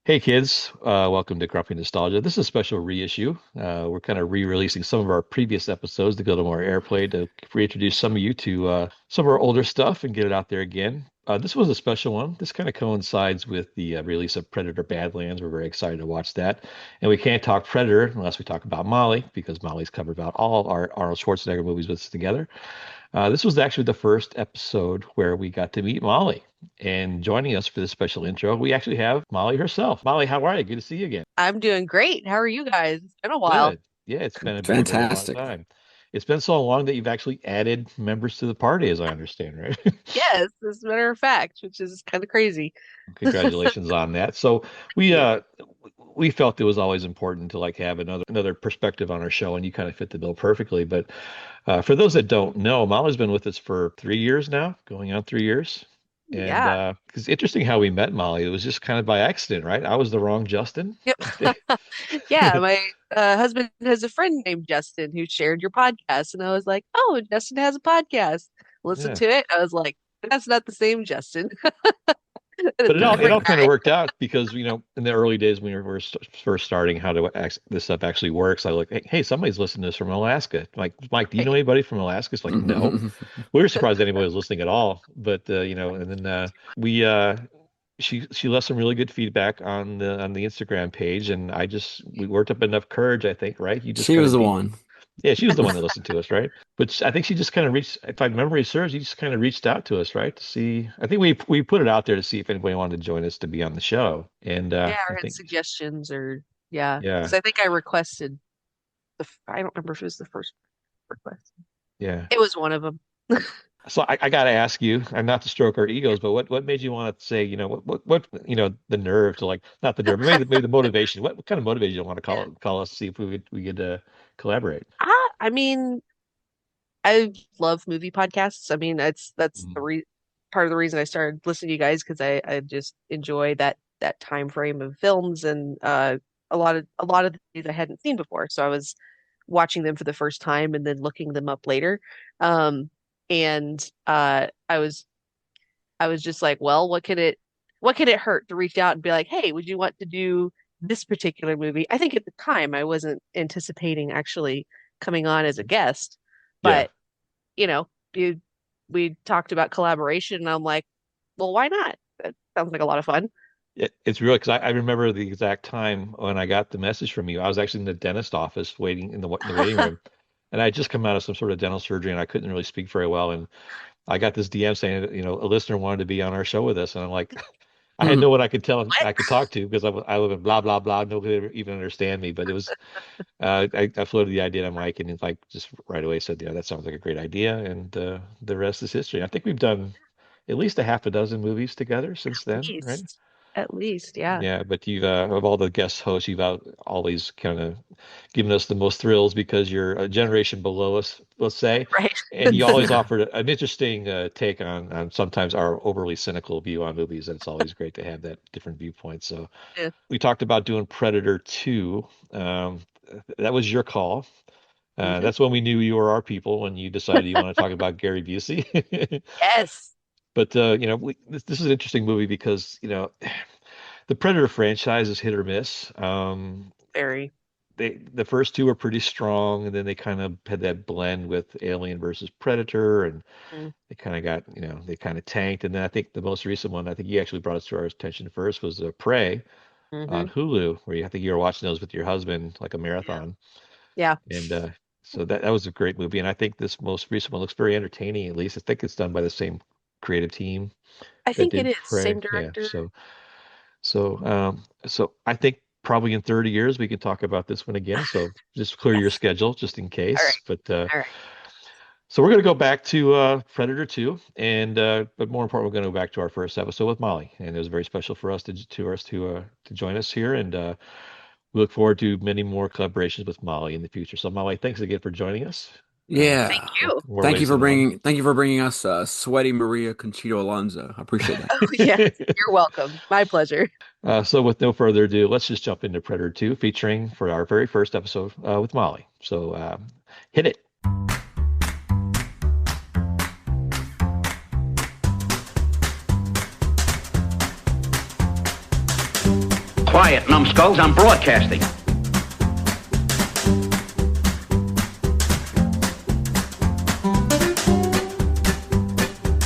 Hey kids, welcome to Grumpy Nostalgia. This is a special reissue. We're kind of re-releasing some of our previous episodes to get a little more airplay to reintroduce some of you to some of our older stuff and get it out there again. This was a special one. This kind of coincides with the release of Predator Badlands. We're very excited to watch that. And we can't talk Predator unless we talk about Molly, because Molly's covered about all our Arnold Schwarzenegger movies with us together. This was actually the first episode where we got to meet Molly. And joining us for this special intro, we actually have Molly herself. Molly, how are you? Good to see you again. I'm doing great. How are you guys? It's been a while. Good. Yeah, it's been a very, very long Fantastic. time. It's been so long that you've actually added members to the party, as I understand, right? Yes, as a matter of fact, which is kind of crazy. Congratulations on that. So we Yeah. uh we felt it was always important to like have another perspective on our show, and you kind of fit the bill perfectly. But for those that don't know, Molly's been with us for 3 years now, going on 3 years. And Yeah. it's interesting how we met Molly. It was just kind of by accident, right? I was the wrong Justin. Yep. Yeah, my husband has a friend named Justin who shared your podcast, and I was like, "Oh, Justin has a podcast." Listen Yeah. to it. I was like, "That's not the same Justin." A But it all different kind of guy. worked out because in the early days when we were first starting how this stuff actually works, I look, hey, somebody's listening to this from Alaska. Like, Mike, do you know Right. anybody from Alaska? It's like, no. We were surprised anybody was listening at all. But and then we she left some really good feedback on the Instagram page, and we worked up enough courage, I think, right? You just She kind was of the be one. Yeah, she was the one that listened to us, right? But I think she just kind of reached, if my memory serves, she just kind of reached out to us, right? To see, I think we put it out there to see if anybody wanted to join us to be on the show. And Yeah, I or had think, suggestions, or yeah, yeah, because I think I requested I don't remember if it was the first request. yeah. It was one of them. So I got to ask you, and not to stroke our egos, but what made you want to say, the nerve to like, not the nerve, but maybe the motivation. What kind of motivated you to want to Yeah. call us, see if we could collaborate? I mean, I love movie podcasts. I mean, that's the Mm. re part of the reason I started listening to you guys because I just enjoy that time frame of films and a lot of these I hadn't seen before. So I was watching them for the first time and then looking them up later. And I was just like, well, what can it hurt to reach out and be like, hey, would you want to do this particular movie? I think at the time I wasn't anticipating actually coming on as a guest, Yeah. but you know, you we talked about collaboration, and I'm like, well, why not? That sounds like a lot of fun. It's real because I remember the exact time when I got the message from you. I was actually in the dentist office waiting in the waiting room, and I had just come out of some sort of dental surgery and I couldn't really speak very well. And I got this DM saying that, a listener wanted to be on our show with us, and I'm like, I had no one I could tell him What? I could talk to because I live in blah blah blah. Nobody would even understand me. But it was I floated the idea to Mike, and he's like just right away said, yeah, that sounds like a great idea, and the rest is history. I think we've done at least a half a dozen movies together since then, right? Least. At least, yeah. Yeah, but you've of all the guest hosts, you've always kind of given us the most thrills because you're a generation below us, let's say, Right. and you always offered an interesting take on sometimes our overly cynical view on movies, and it's always great to have that different viewpoint. So Yeah. we talked about doing Predator 2. That was your call. Hmm. That's when we knew you were our people when you decided you want to talk about Gary Busey. Yes. But this is an interesting movie because the Predator franchise is hit or miss. Very. The first two were pretty strong, and then they kind of had that blend with Alien versus Predator, and they kind of got they kind of tanked. And then I think the most recent one, I think you actually brought us to our attention first, was Prey on Mm-hmm. Hulu, where I think you were watching those with your husband like a Yeah. marathon. Yeah. And so that was a great movie, and I think this most recent one looks very entertaining. At least I think it's done by the same creative team I that think it did is. Prey. Same Yeah, director. so I think probably in 30 years we can talk about this one again. So just clear your Yes. schedule just in All right. case. But All right. so we're going to go back to Predator 2, and but more important, we're going to go back to our first episode with Molly, and it was very special for us to join us here, and we look forward to many more collaborations with Molly in the future. So Molly, thanks again for joining us. Thank Yeah. you. More ways than one. Thank you for bringing us sweaty Maria Conchito Alonso. I appreciate that. Oh, yes. You're welcome. My pleasure. So with no further ado, let's just jump into Predator 2, featuring for our very first episode with Molly. So hit it. Quiet, numbskulls, I'm broadcasting.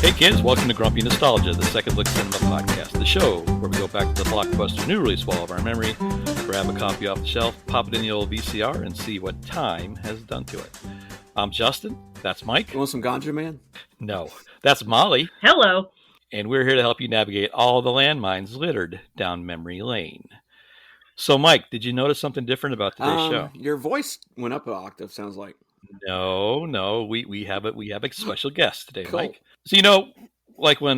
Hey kids, welcome to Grumpy Nostalgia, the Second Look Cinema podcast, the show where we go back to the blockbuster new release wall of our memory, grab a copy off the shelf, pop it in the old VCR, and see what time has done to it. I'm Justin, that's Mike. You want some ganja, man? No, that's Molly. Hello. And we're here to help you navigate all the landmines littered down memory lane. So Mike, did you notice something different about today's show? Your voice went up an octave, sounds like. No, we have a special guest today, Cool. Mike. So like when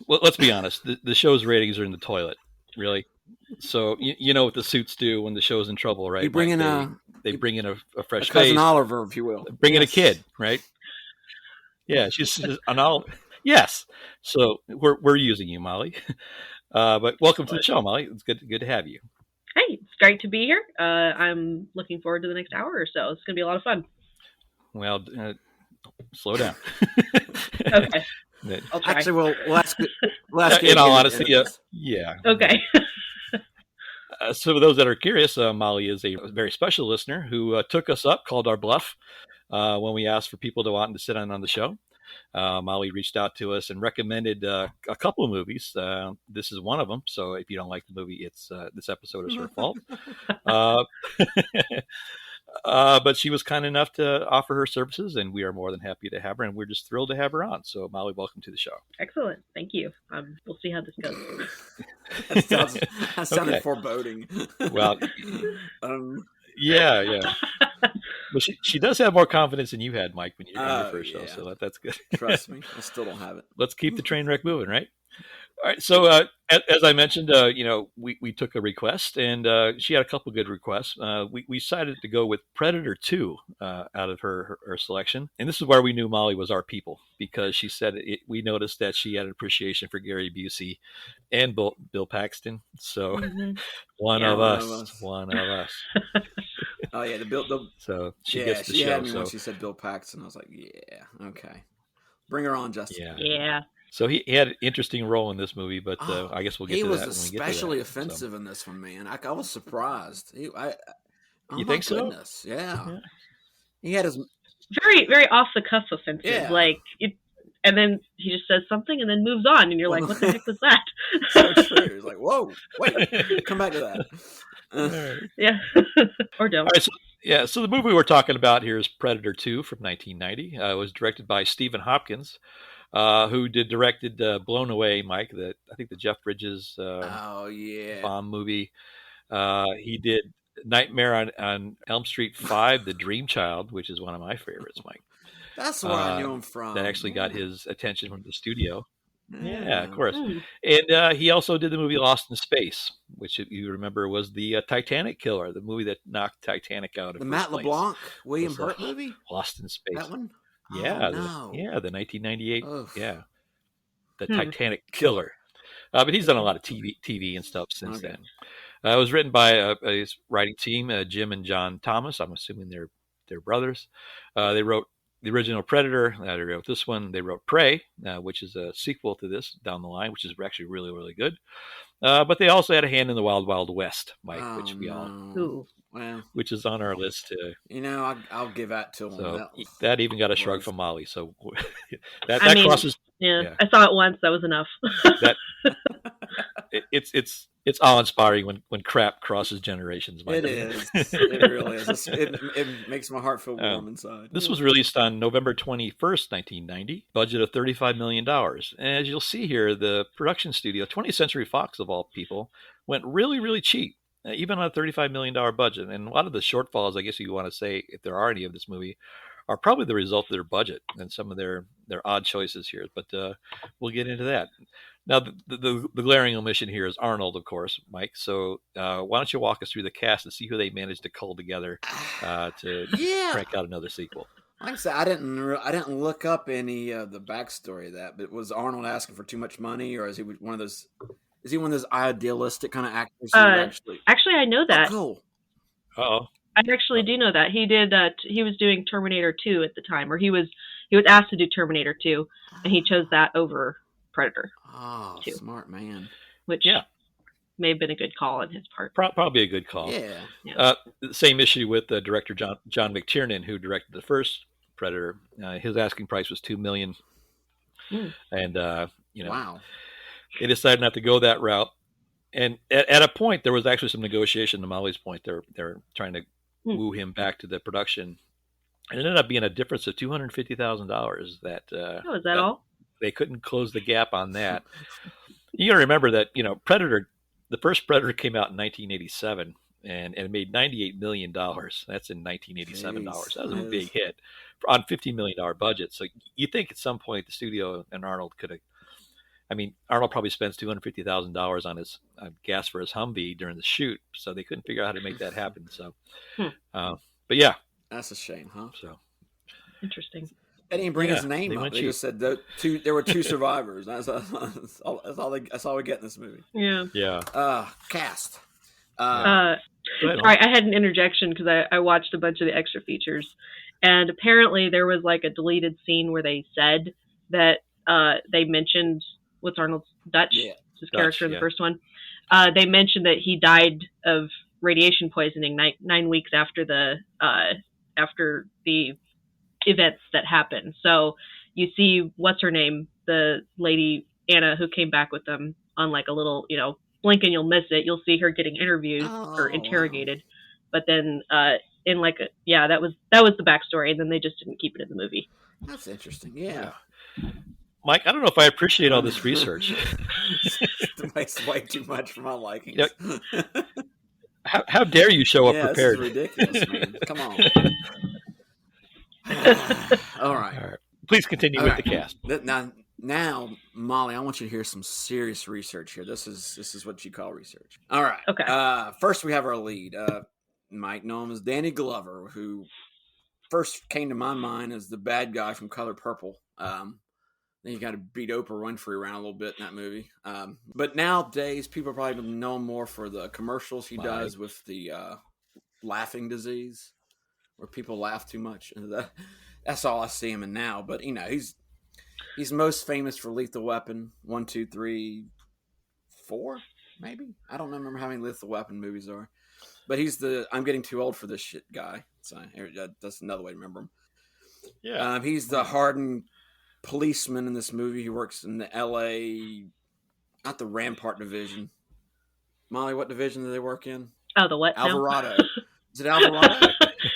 let's be honest, the show's ratings are in the toilet, really. So you know what the suits do when the show's in trouble, right? You bring Mike? in they bring in a fresh a cousin face, Oliver, if you will. bring in a kid, right? Yeah, she's an Oliver. Yes. So we're using you, Molly. But welcome to the show, Molly. It's good to have you. Hey, it's great to be here. I'm looking forward to the next hour or so. It's going to be a lot of fun. Well, slow down. Okay. I'll try. Actually, we'll ask you In all again. honesty, yeah. Okay. So for those that are curious, Molly is a very special listener who took us up, called our bluff when we asked for people to want to sit on the show. Molly reached out to us and recommended a couple of movies. This is one of them. So if you don't like the movie, it's this episode is her fault. But she was kind enough to offer her services, and we are more than happy to have her, and we're just thrilled to have her on. So Molly, welcome to the show. Excellent. Thank you. We'll see how this goes. That sounded Okay. foreboding. Well, yeah. But she does have more confidence than you had, Mike, when you did your first show. So that's good. Trust me, I still don't have it. Let's keep the train wreck moving, right? All right. So as I mentioned, we took a request, and she had a couple good requests. We decided to go with Predator 2 out of her selection, and this is where we knew Molly was our people, because she said we noticed that she had an appreciation for Gary Busey and Bill Paxton. So one of us. Oh yeah, the Bill. So she gets the she show. had me So when she said Bill Paxton. I was like, yeah, okay, bring her on, Justin. Yeah. So he had an interesting role in this movie, but I guess we'll get to that when we get to that. He was especially offensive in this one, man. I was surprised. You think so? Goodness. Yeah. He had his Very, very off the cuff offensive. Yeah. And then he just says something and then moves on, and you're like, what the heck was that? so true. He's like, whoa, wait, come back to that. Yeah. Or don't. All right, so the movie we're talking about here is Predator 2 from 1990. It was directed by Stephen Hopkins, who directed Blown Away, Mike, I think the Jeff Bridges bomb movie. He did Nightmare on Elm Street 5, The Dream Child, which is one of my favorites, Mike. That's where I knew him from. That actually got his attention from the studio. Yeah, of course. Mm. And he also did the movie Lost in Space, which, if you remember, was the Titanic killer, the movie that knocked Titanic out of the first Matt place. LeBlanc, William Was, Hurt movie? Lost in Space. That one? Yeah, Oh, no. the 1998. Oof. Yeah, the Titanic killer. But he's done a lot of TV and stuff since then. It was written by a writing team, Jim and John Thomas. I'm assuming they're brothers. They wrote the original Predator. They wrote this one. They wrote Prey, which is a sequel to this down the line, which is actually really, really good. But they also had a hand in the Wild Wild West, Mike, which we all, well, which is on our list too. I'll give that to him. So that even got a shrug from Molly. So that crosses. Yeah, I saw it once. That was enough. It's awe-inspiring when crap crosses generations. Mike. It is. It really is. It makes my heart feel warm inside. This was released on November 21st, 1990. Budget of $35 million. And as you'll see here, the production studio, 20th Century Fox of all people, went really, really cheap, even on a $35 million budget. And a lot of the shortfalls, I guess you want to say, if there are any of this movie, are probably the result of their budget and some of their odd choices here. But we'll get into that. Now, the glaring omission here is Arnold, of course, Mike. So why don't you walk us through the cast and see who they managed to cull together to crank out another sequel? Like I said, I didn't look up any of the backstory of that. But was Arnold asking for too much money, or is he one of those? Is he one of those idealistic kind of actors? Actually, I know that. Oh, cool. Oh, I actually do know that he did. He was doing Terminator 2 at the time, or he was asked to do Terminator 2, and he chose that over Predator. Oh, 2. Smart man. Which may have been a good call on his part. Probably a good call. Yeah. Same issue with the director John McTiernan, who directed the first Predator. His asking price was $2 million, and Wow. they decided not to go that route. And at a point, there was actually some negotiation. To Molly's point, they're trying to woo him back to the production, and it ended up being a difference of $250,000. Is that all? They couldn't close the gap on that. You got to remember that Predator, the first Predator came out in 1987, and it made $98 million. That's in 1987 dollars. That was a big hit on $15 million budget. So you think at some point the studio and Arnold could have. I mean, Arnold probably spends $250,000 on his gas for his Humvee during the shoot, so they couldn't figure out how to make that happen. So, but yeah, that's a shame, huh? So interesting. They didn't bring his name up. They just said there were two survivors. That's all we get in this movie. Yeah. Cast. Sorry, I had an interjection because I watched a bunch of the extra features, and apparently there was like a deleted scene where they said that they mentioned what's Arnold's Dutch, his character in the first one. They mentioned that he died of radiation poisoning 9 weeks after the events that happened. So you see, what's her name, the lady Anna who came back with them on like a little, blink and you'll miss it. You'll see her getting interviewed or interrogated. Wow. But then in like that was the backstory, and then they just didn't keep it in the movie. That's interesting. Yeah. Mike, I don't know if I appreciate all this research. It's way too much for my liking. How dare you show up prepared? This is ridiculous, man. Come on. All right. Please continue with the cast. Now, Molly, I want you to hear some serious research here. This is what you call research. All right. Okay. First, we have our lead. Might know him as Danny Glover, who first came to my mind as the bad guy from Color Purple. Then he got to beat Oprah Winfrey around a little bit in that movie. But nowadays, people probably know him more for the commercials he does with the laughing disease, where people laugh too much. That's all I see him in now. But he's most famous for Lethal Weapon 1, 2, 3, 4, maybe. I don't remember how many Lethal Weapon movies are. But he's the I'm getting too old for this shit guy. So that's another way to remember him. Yeah, he's the hardened policeman in this movie. He works in the L.A., not the Rampart division. Molly, what division do they work in? Oh, the what? Alvarado. Is it Alvarado?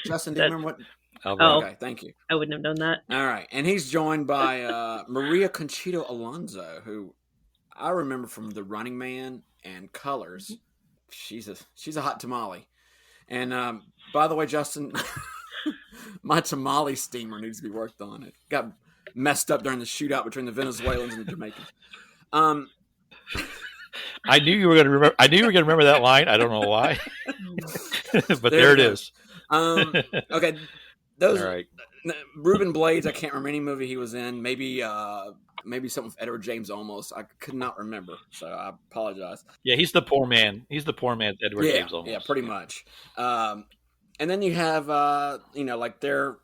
Justin, do you remember what? Alvarado. Okay, thank you. I wouldn't have known that. All right, and he's joined by Maria Conchita Alonso, who I remember from The Running Man and Colors. She's a hot tamale. And by the way, Justin, my tamale steamer needs to be worked on. It got messed up during the shootout between the Venezuelans and the Jamaicans. I knew you were going to remember. I knew you were going to remember that line. I don't know why, but there it is. Okay, those. All right. Ruben Blades. I can't remember any movie he was in. Maybe something with Edward James Olmos. I could not remember, so I apologize. Yeah, he's the poor man. He's the poor man's Edward James Olmos. Yeah, pretty much. And then you have like their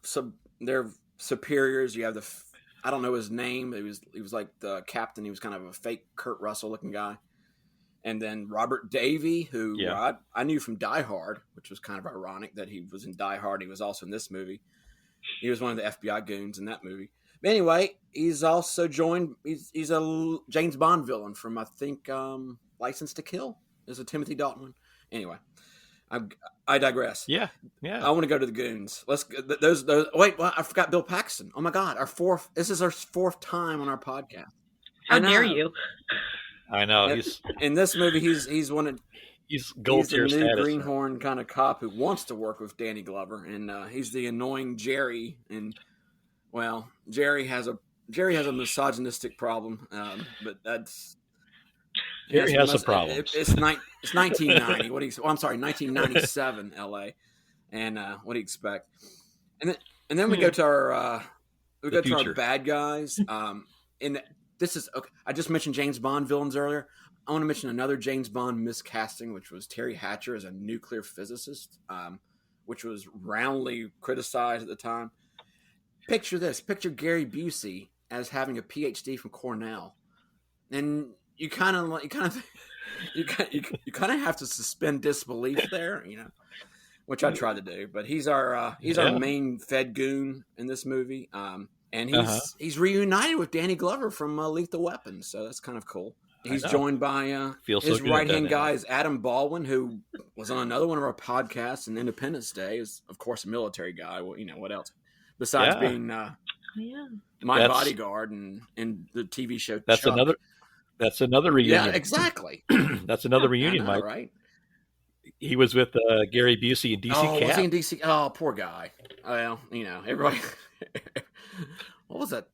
superiors. You have I don't know his name. He was like the captain. He was kind of a fake Kurt Russell looking guy. And then Robert Davey, who I knew from Die Hard, which was kind of ironic that he was in Die Hard. He was also in this movie. He was one of the FBI goons in that movie. But anyway, he's also joined. He's a James Bond villain from I think License to Kill. Is a Timothy Dalton one. Anyway, I digress. Yeah. I want to go to the goons. Let's those. Wait, well, I forgot Bill Paxton. Oh my God, This is our fourth time on our podcast. How dare you? I know. In this movie, he's one of. He's gold tier status. He's the new status, greenhorn kind of cop who wants to work with Danny Glover, and he's the annoying Jerry. And well, Jerry has a misogynistic problem, but that's Jerry has some problems. It's 1990. I'm sorry, 1997 L.A. And what do you expect? And then we go to our our bad guys. This is okay. I just mentioned James Bond villains earlier. I want to mention another James Bond miscasting, which was Terry Hatcher as a nuclear physicist, which was roundly criticized at the time. Picture this. Picture Gary Busey as having a PhD from Cornell. And you kind of you kind of have to suspend disbelief there, which I try to do. But he's our main Fed goon in this movie, and he's reunited with Danny Glover from Lethal Weapon, so that's kind of cool. He's joined by his right-hand guy is Adam Baldwin, who was on another one of our podcasts, and Independence Day is, of course, a military guy. Well, what else? Besides being my bodyguard and the TV show That's Chuck. another reunion. Yeah, exactly. That's another reunion, Mike. Right? He was with Gary Busey in DC Cap. Was he in DC? Oh, poor guy. Well, everybody. What was that?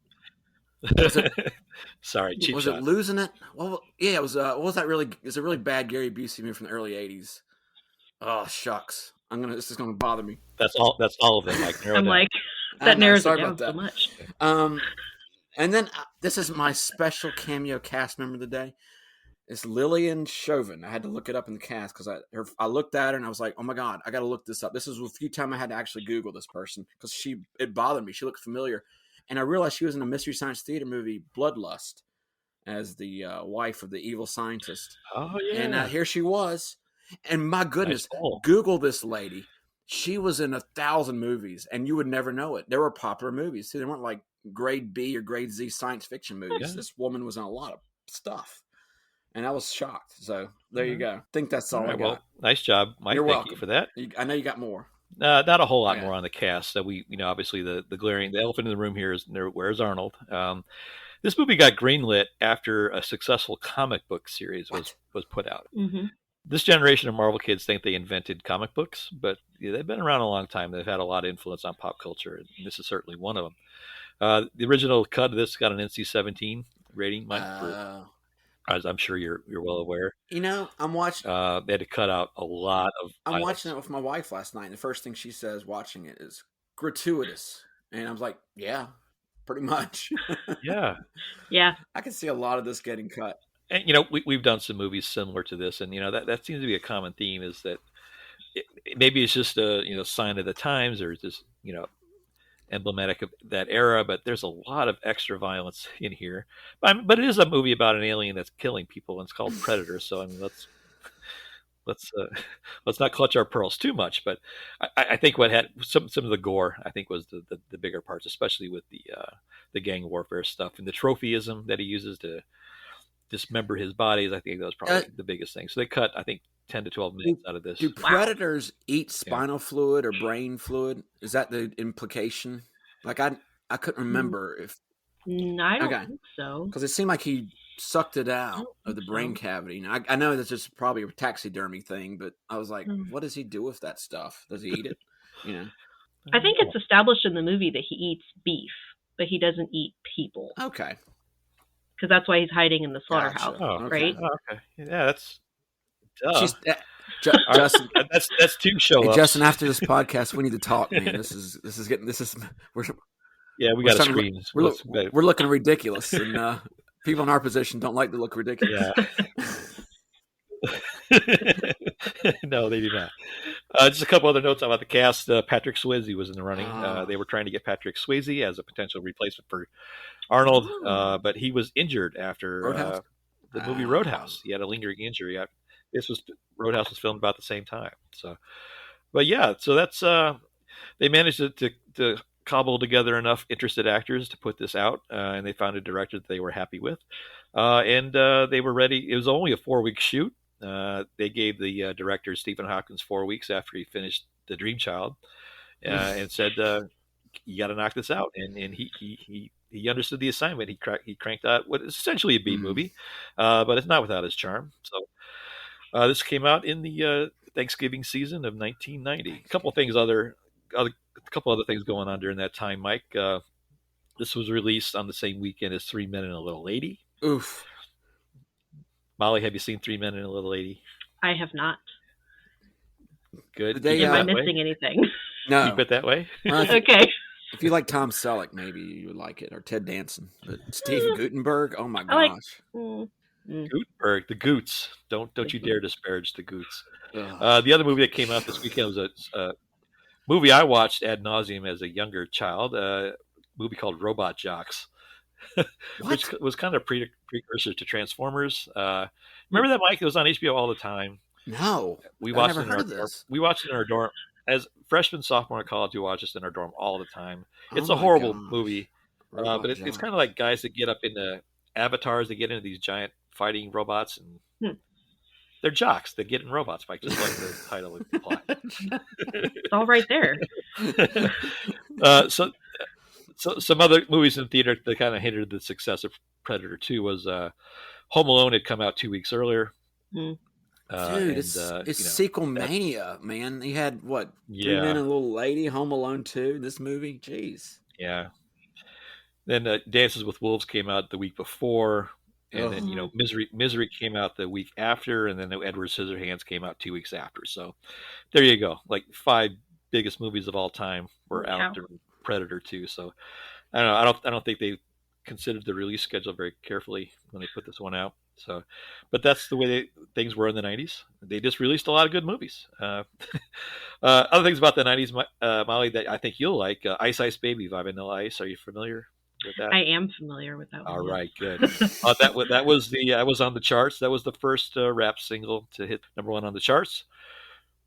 Sorry, cheap was shot. It Losing It? Well, yeah, it was. What was that? Really, it's a really bad Gary Busey movie from the early '80s. Oh shucks, this is gonna bother me. That's all of them. Like, I'm like, that narrows it down so much. And then this is my special cameo cast member of the day. It's Lillian Chauvin. I had to look it up in the cast because I looked at her and I was like, oh my God, I got to look this up. This was a few times I had to actually Google this person because it bothered me. She looked familiar. And I realized she was in a Mystery Science Theater movie, Bloodlust, as the wife of the evil scientist. Oh, yeah. And here she was. And my goodness, Google this lady. She was in 1,000 movies and you would never know it. There were popular movies. See, they weren't like grade B or grade Z science fiction movies. Yeah. This woman was in a lot of stuff. And I was shocked. So there you go. I think that's all I got. Well, nice job, Mike. You're Thank welcome. you for that. I know you got more. Not a whole lot more on the cast. So we, obviously the elephant in the room here is where's Arnold? This movie got greenlit after a successful comic book series was put out. Mm-hmm. This generation of Marvel kids think they invented comic books, but they've been around a long time. They've had a lot of influence on pop culture, and this is certainly one of them. The original cut of this got an NC-17 rating, Mike, as I'm sure you're well aware. I'm watching. They had to cut out a lot of. I'm watching it with my wife last night, and the first thing she says watching it is gratuitous, and I was like, "Yeah, pretty much." Yeah. I can see a lot of this getting cut. And we've done some movies similar to this, and that seems to be a common theme. Is that maybe it's just a sign of the times, or just emblematic of that era, but there's a lot of extra violence in here. But it is a movie about an alien that's killing people, and it's called Predator. So let's not clutch our pearls too much. But I think what had some of the gore, I think, was the bigger parts, especially with the gang warfare stuff and the trophyism that he uses to dismember his bodies. I think that was probably the biggest thing. So they cut, I think, 10 to 12 minutes out of this. Do predators eat spinal fluid or brain fluid? Is that the implication? Like I couldn't remember if. I don't think so. Because it seemed like he sucked it out of the brain cavity. Now, I know that's just probably a taxidermy thing, but I was like, what does he do with that stuff? Does he eat it? I think it's established in the movie that he eats beef, but he doesn't eat people. Okay. Because that's why he's hiding in the slaughterhouse, right? Oh, okay. Yeah, that's. Justin, that's two show ups. Hey, Justin, after this podcast, we need to talk, man. This is we got a screen. We're looking ridiculous, and people in our position don't like to look ridiculous. Yeah. No, they do not. Just a couple other notes about the cast. Patrick Swayze was in the running. They were trying to get Patrick Swayze as a potential replacement for Arnold, but he was injured after the movie Roadhouse. He had a lingering injury. Roadhouse was filmed about the same time. So that's they managed to cobble together enough interested actors to put this out, and they found a director that they were happy with, and they were ready. It was only a 4-week shoot. They gave the director Stephen Hopkins 4 weeks after he finished The Dream Child, and said, "You got to knock this out." And he understood the assignment. He cranked out what is essentially a B movie, but it's not without its charm. So. This came out in the Thanksgiving season of 1990. A couple other things going on during that time, Mike. This was released on the same weekend as 3 Men and a Little Lady. Oof. Molly, have you seen 3 Men and a Little Lady? I have not. Good. Am I missing anything? No. Keep it that way. Okay. If you like Tom Selleck, maybe you would like it, or Ted Danson. But Steve Guttenberg, oh my gosh. Guttenberg, the Goots. Don't you dare disparage the Goots. The other movie that came out this weekend was a movie I watched ad nauseum as a younger child. A movie called Robot Jocks, which was kind of a precursor to Transformers. Remember that, Mike? It was on HBO all the time. No, We I watched never it in heard our of dorm. this. We watched it in our dorm as freshman, sophomore in college. We watched this in our dorm all the time. It's Oh a my horrible gosh. movie, but Robot it's kind jocks. of like guys that get up into avatars. They get into these giant fighting robots, and Hmm. they're jocks that get in robots, Mike, just like the title would imply. It's all right there. So some other movies in theater that kind of hindered the success of Predator 2 was Home Alone had come out 2 weeks earlier. Hmm. Dude, it's sequel mania, man. He had what? Three Men and a Little Lady, Home Alone 2. This movie, jeez. Yeah. Then Dances with Wolves came out the week before, and then Mhm. Misery came out the week after, and then Edward Scissorhands came out 2 weeks after. So there you go. Like 5 biggest movies of all time were Holy out cow. during Predator 2. So I don't know. I don't think they considered the release schedule very carefully when they put this one out. So, but that's the way things were in the '90s. They just released a lot of good movies. Other things about the '90s, Molly, that I think you'll like: Ice Ice Baby by Vanilla Ice. Are you familiar with that? I am familiar with that one. All right, yes. good. That was on the charts. That was the first rap single to hit #1 on the charts,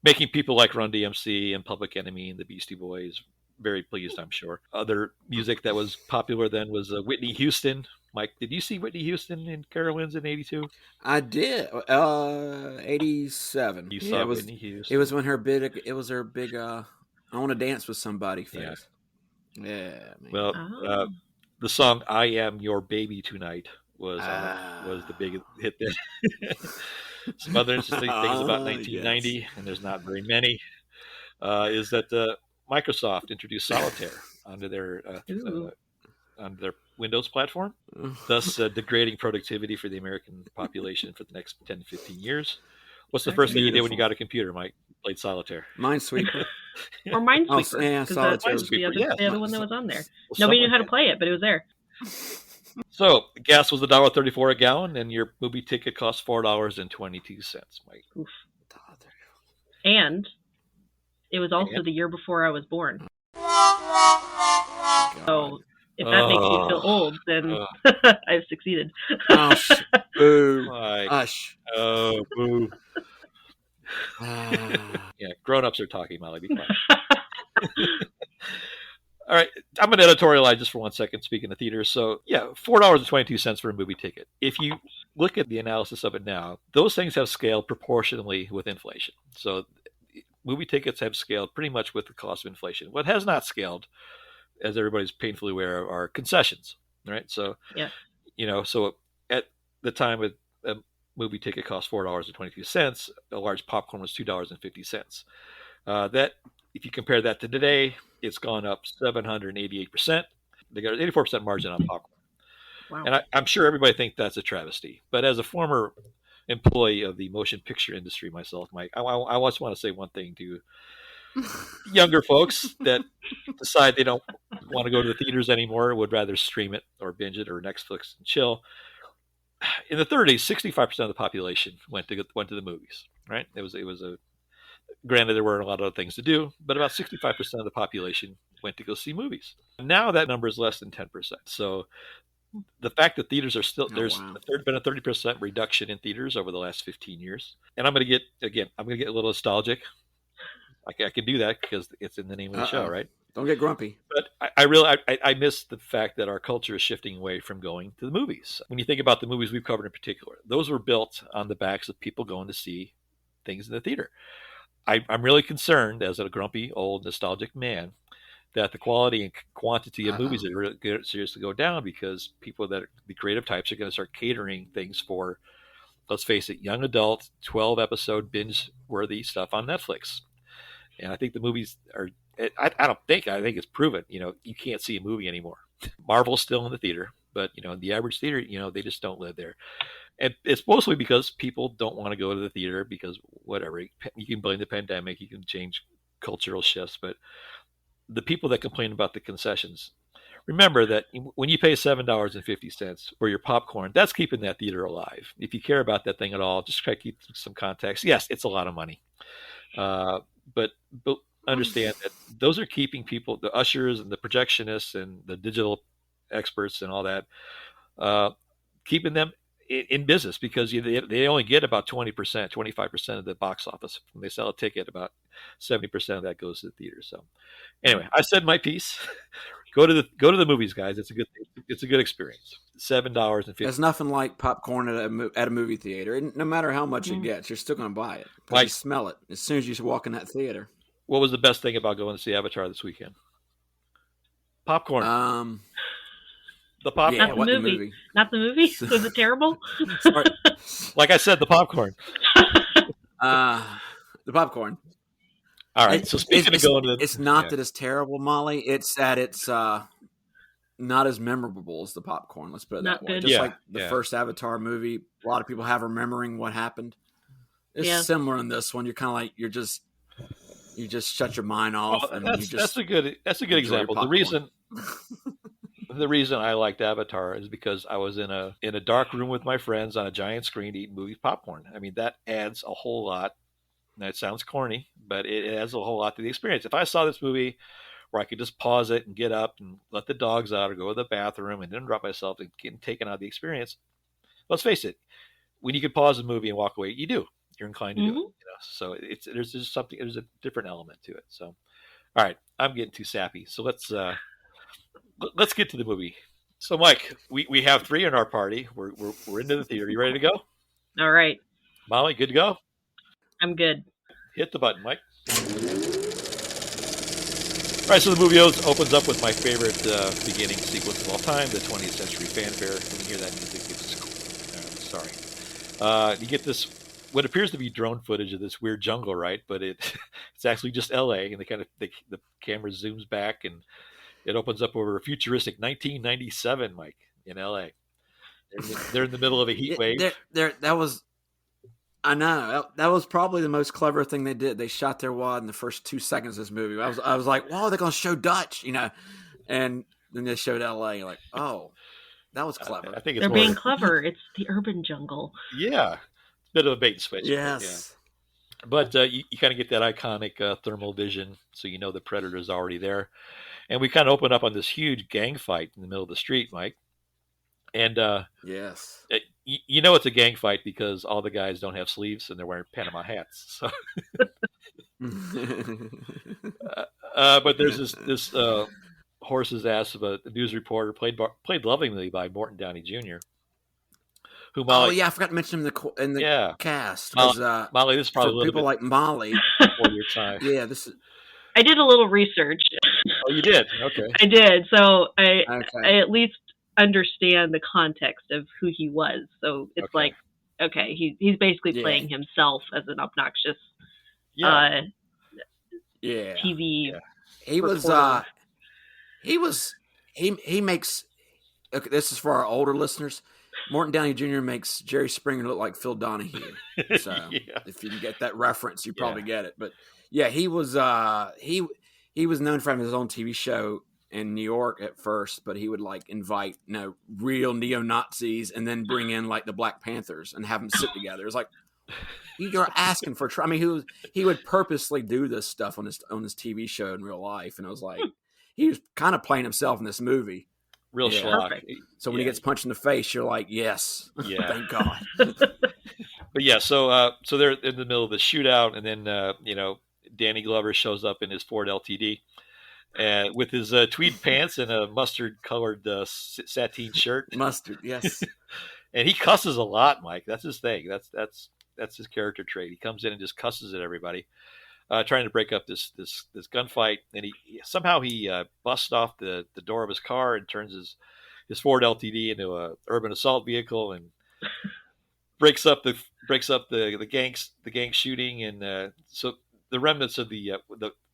making people like Run DMC and Public Enemy and the Beastie Boys very pleased, I'm sure. Other music that was popular then was Whitney Houston. Mike, did you see Whitney Houston in Carowinds in '82? I did. 87. You Yeah, saw it was. Whitney Houston. It was when her big. It was her big. I want to dance with somebody face. Yeah. Man. Well, Oh. the song "I Am Your Baby Tonight" was the big hit then. Some other interesting things about 1990, and there's not very many, is that Microsoft introduced Solitaire onto their Windows platform, thus degrading productivity for the American population for the next 10 to 15 years. What's the first thing you did when you got a computer, Mike? Played Solitaire. Minesweeper. Or Minesweeper. Yeah, Because that was the other one that was on there. Nobody knew how to play it, but it was there. So gas was $1.34 a gallon, and your movie ticket cost $4.22, Mike. Oof. And it was also the year before I was born. So if that makes you feel old, then I've succeeded. Boo. Hush. Oh, boo. Yeah, grown-ups are talking, Molly. Be quiet. All right, I'm going to editorialize just for 1 second, speaking of theaters. So, yeah, $4.22 for a movie ticket. If you look at the analysis of it now, those things have scaled proportionally with inflation. So, movie tickets have scaled pretty much with the cost of inflation. What has not scaled, as everybody's painfully aware of, are concessions, right? So, so at the time a movie ticket cost $4.22, a large popcorn was $2.50. That, if you compare that to today, it's gone up 788%. They got an 84% margin on popcorn. Wow. And I'm sure everybody thinks that's a travesty. But as a former employee of the motion picture industry myself, Mike, I just want to say one thing to younger folks that decide they don't want to go to the theaters anymore, would rather stream it or binge it or Netflix and chill. In the 30s, 65% of the population went to the movies, right? It was a granted, there weren't a lot of other things to do, but about 65% of the population went to go see movies. Now that number is less than 10%. So the fact that theaters are still, been a 30% reduction in theaters over the last 15 years. And I'm going to get a little nostalgic. I can do that because it's in the name of the show, right? Don't get grumpy. But I miss the fact that our culture is shifting away from going to the movies. When you think about the movies we've covered in particular, those were built on the backs of people going to see things in the theater. I'm really concerned, as a grumpy, old, nostalgic man, that the quality and quantity of movies are really going to seriously go down because the creative types are going to start catering things for, let's face it, young adult, 12-episode binge-worthy stuff on Netflix. And I think the movies are, I think it's proven, you can't see a movie anymore. Marvel's still in the theater, but, the average theater, they just don't live there. And it's mostly because people don't want to go to the theater because whatever. You can blame the pandemic, you can change cultural shifts, but the people that complain about the concessions, remember that when you pay $7.50 for your popcorn, that's keeping that theater alive. If you care about that thing at all, just try to keep some context. Yes, it's a lot of money. But understand that those are keeping people, the ushers and the projectionists and the digital experts and all that, keeping them in business because they only get about 20%, 25% of the box office. When they sell a ticket, about 70% of that goes to the theater. So anyway, I said my piece. Go to the movies, guys. It's a good experience. $7.50. There's nothing like popcorn at a movie theater. And no matter how much it gets, you're still going to buy it because you smell it as soon as you walk in that theater. What was the best thing about going to see Avatar this weekend? Popcorn. The popcorn. Not the movie. Not the movie. Was it terrible? Like I said, the popcorn. The popcorn. All right. So speaking of going to, it's not that it's terrible, Molly. It's that it's not as memorable as the popcorn. Let's put it that way. Just like the first Avatar movie, a lot of people have remembering what happened. It's similar in this one. You're kind of like you just shut your mind off, and that's a good example. The reason I liked Avatar is because I was in a dark room with my friends on a giant screen eating movie popcorn. I mean, that adds a whole lot. Now, it sounds corny, but it adds a whole lot to the experience. If I saw this movie where I could just pause it and get up and let the dogs out or go to the bathroom and then drop myself and get taken out of the experience, let's face it, when you can pause a movie and walk away, you do. You're inclined to do it. So there's a different element to it. So, all right, I'm getting too sappy. So let's get to the movie. So, Mike, we have 3 in our party. We're into the theater. You ready to go? All right. Molly, good to go? I'm good. Hit the button, Mike. All right, so the movie opens up with my favorite beginning sequence of all time, the 20th century fanfare. When you hear that music, you get this, what appears to be drone footage of this weird jungle, right? But it's actually just L.A., and the camera zooms back, and it opens up over a futuristic 1997, Mike, in L.A. They're in the middle of a heat wave. I know. That was probably the most clever thing they did. They shot their wad in the first 2 seconds of this movie. I was like, "Whoa, they're going to show Dutch," and then they showed L.A. You're like, "Oh, that was clever." I think they're being clever. It's the urban jungle. Yeah, it's a bit of a bait and switch. Yes, but you kind of get that iconic thermal vision, so you know the predator's already there, and we kind of open up on this huge gang fight in the middle of the street, Mike. And yes, you know it's a gang fight because all the guys don't have sleeves and they're wearing Panama hats. So, but there's this horse's ass of a news reporter played lovingly by Morton Downey Jr. Who Molly? I forgot to mention him in the cast. Molly, this is probably people like Molly before your time. Yeah, this is. I did a little research. Oh, you did? Okay. I did. So I at least understand the context of who he was. So it's like, okay, he's basically playing himself as an obnoxious TV. Yeah. He makes, okay, this is for our older listeners. Morton Downey Jr. makes Jerry Springer look like Phil Donahue. So if you can get that reference, you probably get it. But yeah, he was he was known for having his own TV show in New York at first, but he would like invite real neo-Nazis and then bring in like the Black Panthers and have them sit together. It's like you're asking for trouble. I mean, he would purposely do this stuff on his TV show in real life, and I was like, he was kind of playing himself in this movie. Real schlock. So when he gets punched in the face, you're like, yes, thank God. But yeah, so they're in the middle of the shootout, and then Danny Glover shows up in his Ford LTD. With his tweed pants and a mustard-colored sateen shirt. Mustard, yes. And he cusses a lot, Mike. That's his thing. That's his character trait. He comes in and just cusses at everybody, trying to break up this gunfight. And he somehow busts off the door of his car and turns his Ford LTD into a urban assault vehicle and breaks up the gang shooting. And so the remnants of the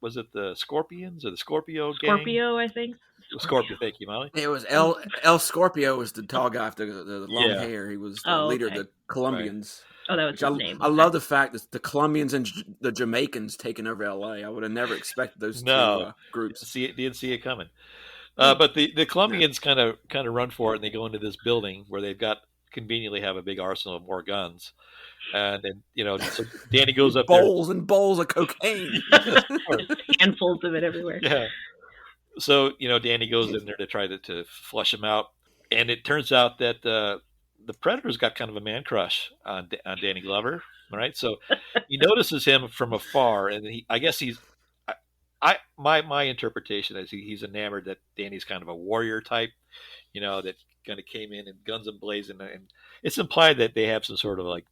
was it the Scorpions or the Scorpio gang? Scorpio, I think. Scorpio, thank you, Molly. It was El Scorpio was the tall guy with the long hair. He was the leader of the Colombians. Right. Oh, that was his name. I love the fact that the Colombians and the Jamaicans taking over L.A. I would have never expected those two groups. Didn't see it coming. But the Colombians kind of run for it, and they go into this building where they've got conveniently have a big arsenal of more guns. And then, so Danny goes up bowls and bowls of cocaine. Handfuls of it everywhere. Yeah. So, Danny goes in there to try to flush him out. And it turns out that the Predator's got kind of a man crush on Danny Glover. All right, so he notices him from afar, and I guess he's. My interpretation is he's enamored that Danny's kind of a warrior type, that kind of came in and guns and blazing, and it's implied that they have some sort of like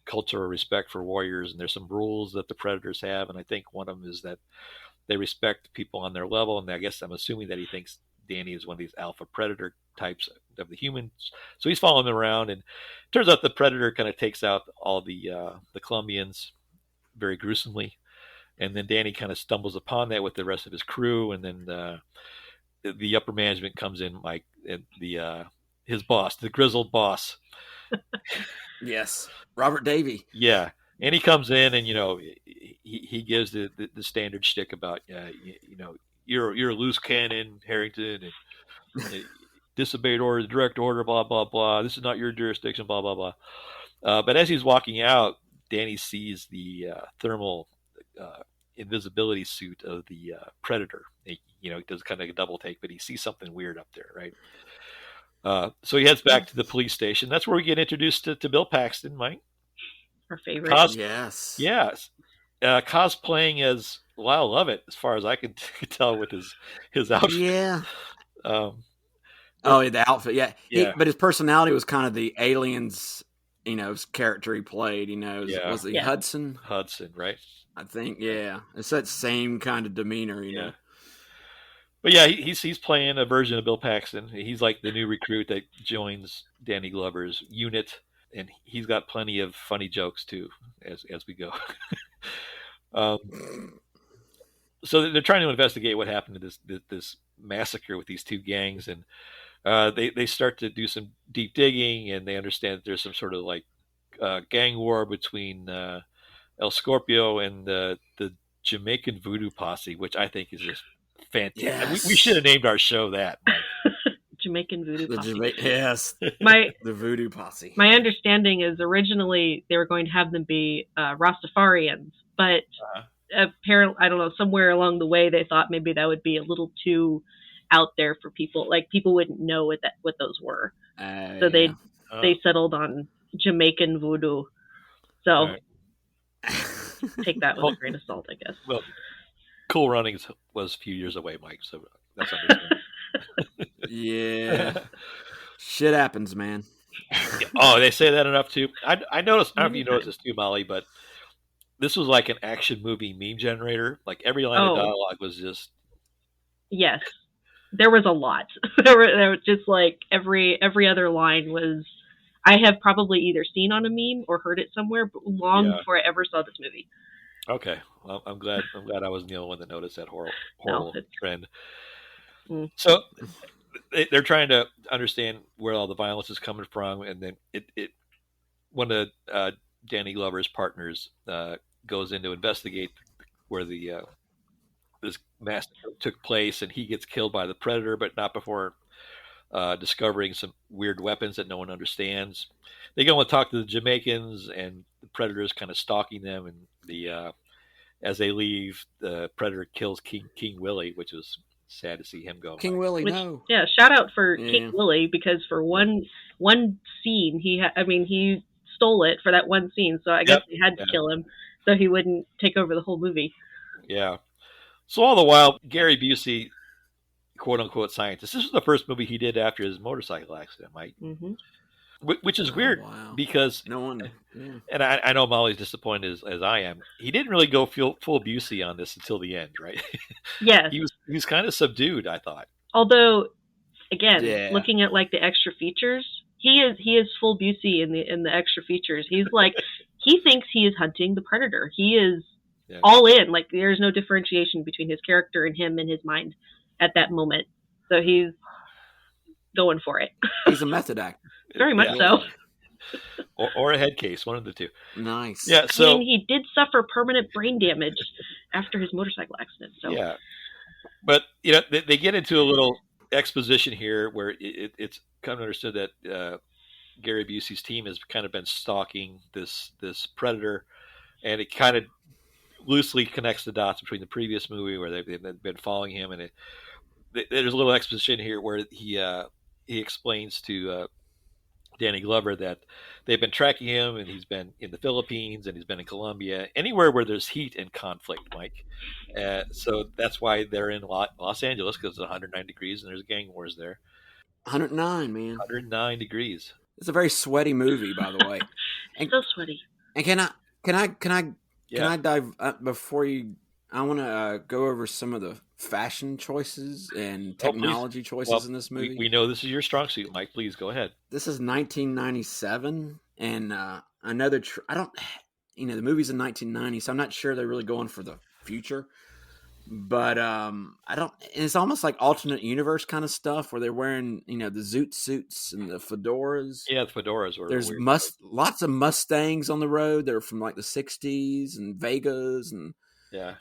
cultural respect for warriors, and there's some rules that the Predators have, and I think one of them is that they respect people on their level, and I guess I'm assuming that he thinks Danny is one of these alpha predator types of the humans. So he's following them around, and it turns out the Predator kind of takes out all the Colombians very gruesomely, and then Danny kind of stumbles upon that with the rest of his crew, and then the upper management comes in, Mike, and his boss, the grizzled boss. Yes, Robert Davey. Yeah, and he comes in, and he gives the standard shtick about you're a loose cannon, Harrington, and disobeyed order, direct order, blah blah blah. This is not your jurisdiction, blah blah blah. But as he's walking out, Danny sees the thermal invisibility suit of the Predator. He does kind of a double take, but he sees something weird up there, right? So he heads back to the police station. That's where we get introduced to Bill Paxton, Mike. Our favorite. Yes. Yes. Cosplaying as Lyle Lovett, as far as I can tell with his outfit. Yeah. The outfit. Yeah. But his personality was kind of the aliens, character he played. Was he Hudson? Hudson, right? I think. Yeah. It's that same kind of demeanor. You know. But yeah, he's playing a version of Bill Paxton. He's like the new recruit that joins Danny Glover's unit, and he's got plenty of funny jokes too as we go. So they're trying to investigate what happened to this massacre with these two gangs, and they start to do some deep digging, and they understand that there's some sort of like gang war between El Scorpio and the Jamaican Voodoo Posse, which I think is just fantastic. Yes. We should have named our show that. Jamaican Voodoo Posse. Yes. The Voodoo Posse. My understanding is originally they were going to have them be Rastafarians, but apparently, I don't know, somewhere along the way they thought maybe that would be a little too out there for people. Like people wouldn't know what those were. So they settled on Jamaican Voodoo. So take that with a grain of salt, I guess. Well, Cool Runnings was a few years away, Mike, so that's understandable. Yeah. Shit happens, man. Oh, they say that enough too. I noticed, I don't know if you noticed this too, Molly, but this was like an action movie meme generator. Like every line of dialogue was just... Yes. There was a lot. there was just like every other line was... I have probably either seen on a meme or heard it somewhere, but long before I ever saw this movie. Okay, well, I'm glad I wasn't the only one that noticed that horrible trend. Mm. So they're trying to understand where all the violence is coming from, and then one of Danny Glover's partners goes in to investigate where this massacre took place, and he gets killed by the Predator, but not before discovering some weird weapons that no one understands. They go and talk to the Jamaicans, and the Predator's kind of stalking them, and as they leave, the Predator kills King Willie, which was sad to see him go. King Willie, no. Yeah, shout out for King Willie, because for one scene, he stole it for that one scene, so I guess they had to kill him so he wouldn't take over the whole movie. Yeah. So all the while, Gary Busey, quote unquote scientist, this was the first movie he did after his motorcycle accident, Mike. Mm-hmm. Which is weird because no one, and I know Molly's disappointed as I am. He didn't really go full Busey on this until the end, right? Yes. he was kind of subdued, I thought. Although, again, looking at like the extra features, he is full Busey in the extra features. He's like, he thinks he is hunting the Predator. He is all in. Like there's no differentiation between his character and him in his mind at that moment. So he's going for it. He's a method actor. Very much so. Or a head case, one of the two. Nice. Yeah. So I mean, he did suffer permanent brain damage after his motorcycle accident. So yeah, but they get into a little exposition here where it's kind of understood that Gary Busey's team has kind of been stalking this Predator, and it kind of loosely connects the dots between the previous movie where they've been following him, and there's a little exposition here where he explains to Danny Glover, that they've been tracking him, and he's been in the Philippines, and he's been in Colombia, anywhere where there's heat and conflict, Mike. So that's why they're in Los Angeles, because it's 109 degrees and there's gang wars there. 109, man. 109 degrees. It's a very sweaty movie, by the way. And, So sweaty. and can Yeah. I dive before you? I want to go over some of the fashion choices and technology choices in this movie. We know this is your strong suit, Mike. Please go ahead. This is 1997, and another. I don't. The movie's in 1990, so I'm not sure they're really going for the future. But I don't. It's almost like alternate universe kind of stuff where they're wearing the zoot suits and the fedoras. Yeah, the fedoras were. There's weird. lots of Mustangs on the road. They're from like the 60s and Vegas, and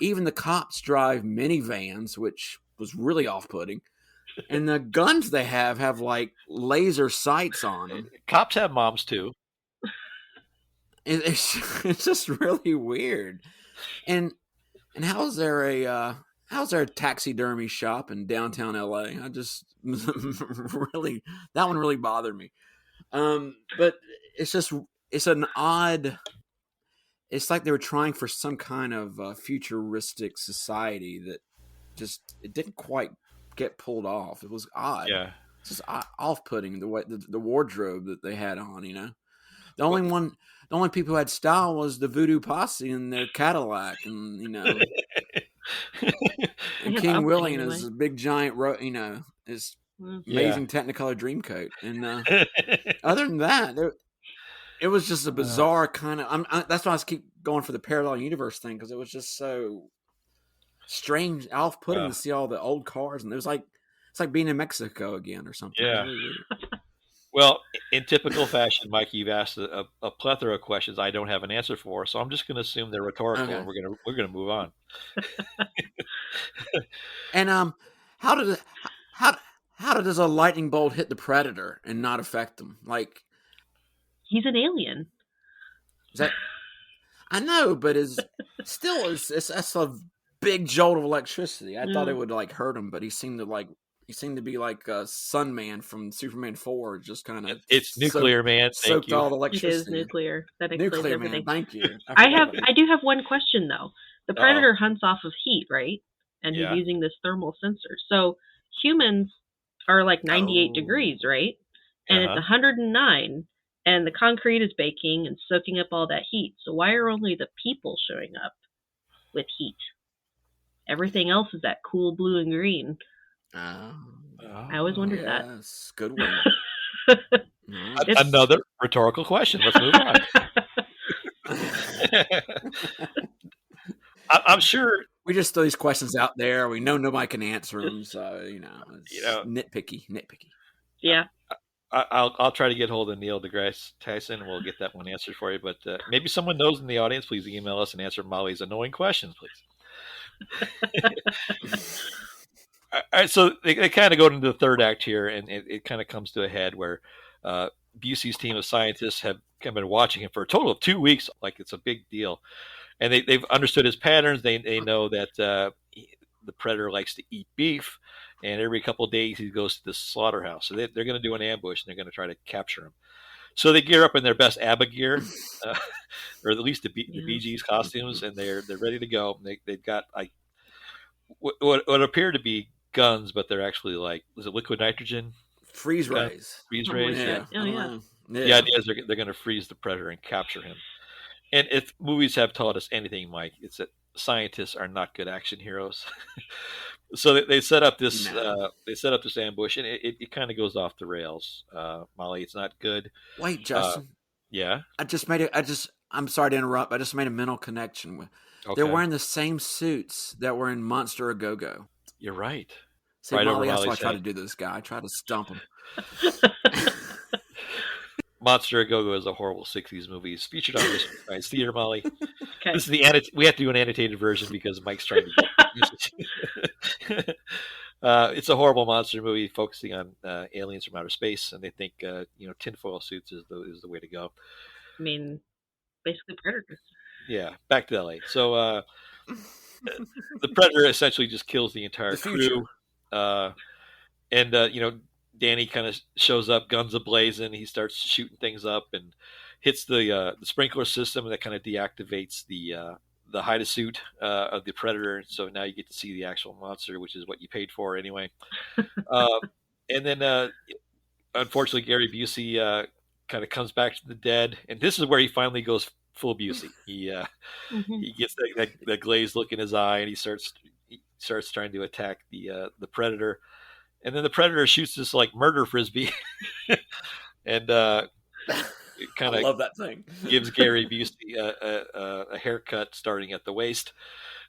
even the cops drive minivans, which was really off-putting. And the guns they have like laser sights on them. Cops have moms too. It's just really weird. And how's there a taxidermy shop in downtown LA? I just really, that one really bothered me. But it's an odd. It's like they were trying for some kind of futuristic society that it didn't quite get pulled off. It was odd. Yeah, it's just off-putting the way the wardrobe that they had on. The only people who had style was the Voodoo Posse in their Cadillac, and and King Willie and his big giant, his amazing Technicolor Dreamcoat. And other than that, it was just a bizarre kind of. That's why I keep going for the parallel universe thing, because it was just so strange, off-putting to see all the old cars, and it's like being in Mexico again or something. Yeah. Really weird. Well, in typical fashion, Mike, you've asked a plethora of questions I don't have an answer for, so I'm just going to assume they're rhetorical, and we're gonna move on. And how does a lightning bolt hit the predator and not affect him? Like, he's an alien. Is that? I know, but it's that's a big jolt of electricity. I thought it would like hurt him, but he seemed to be like a Sun Man from Superman 4, just kind of. It's nuclear, man. Soaked all the electricity. It is nuclear. That explains everything. Man, thank you. I do have one question though. The predator hunts off of heat, right? And he's using this thermal sensor. So humans are like 98 degrees, right? And it's 109, and the concrete is baking and soaking up all that heat. So why are only the people showing up with heat? Everything else is that cool blue and green. I always wondered that. Yes, good one. Another rhetorical question. Let's move on. I'm sure we just throw these questions out there. We know nobody can answer them, so it's nitpicky. Yeah. I'll try to get hold of Neil deGrasse Tyson, and we'll get that one answered for you. But maybe someone knows in the audience. Please email us and answer Molly's annoying questions, please. All right, so they kind of go into the third act here, and it kind of comes to a head where Busey's team of scientists have been watching him for a total of 2 weeks, like it's a big deal. And they've understood his patterns. They know that the predator likes to eat beef, and every couple of days he goes to the slaughterhouse. So they're going to do an ambush, and they're going to try to capture him. So they gear up in their best ABBA gear, or at least the Bee Gees costumes, and they're ready to go. They've got like what appear to be guns, but they're actually like, was it liquid nitrogen? Freeze rays. Freeze rays. Yeah. Oh, yeah. The idea is they're going to freeze the predator and capture him. And if movies have taught us anything, Mike, it's that scientists are not good action heroes. So they set up this ambush, and it kind of goes off the rails. Molly, it's not good. Wait, Justin. Yeah. I'm sorry to interrupt. I just made a mental connection with. Okay. They're wearing the same suits that were in Monster A Go-Go. You're right. See, right, Molly, that's why I try to do this guy. I try to stump him. Monster A Go-Go is a horrible 60s movie. It's featured on this tonight's theater, Molly. Okay. This is we have to do an annotated version because Mike's trying to get it's a horrible monster movie focusing on aliens from outer space, and they think tinfoil suits is the way to go. I mean, basically predators. Yeah, back to LA. So the predator essentially just kills the entire crew, and Danny kind of shows up, guns ablazing. He starts shooting things up and hits the sprinkler system, and that kind of deactivates the hide suit of the predator. So now you get to see the actual monster, which is what you paid for anyway. Uh, and then unfortunately, Gary Busey kind of comes back to the dead, and this is where he finally goes full Busey. He gets that glazed look in his eye, and he starts trying to attack the predator, and then the predator shoots this like murder frisbee, and kind I of love that thing. gives Gary Busey a haircut starting at the waist,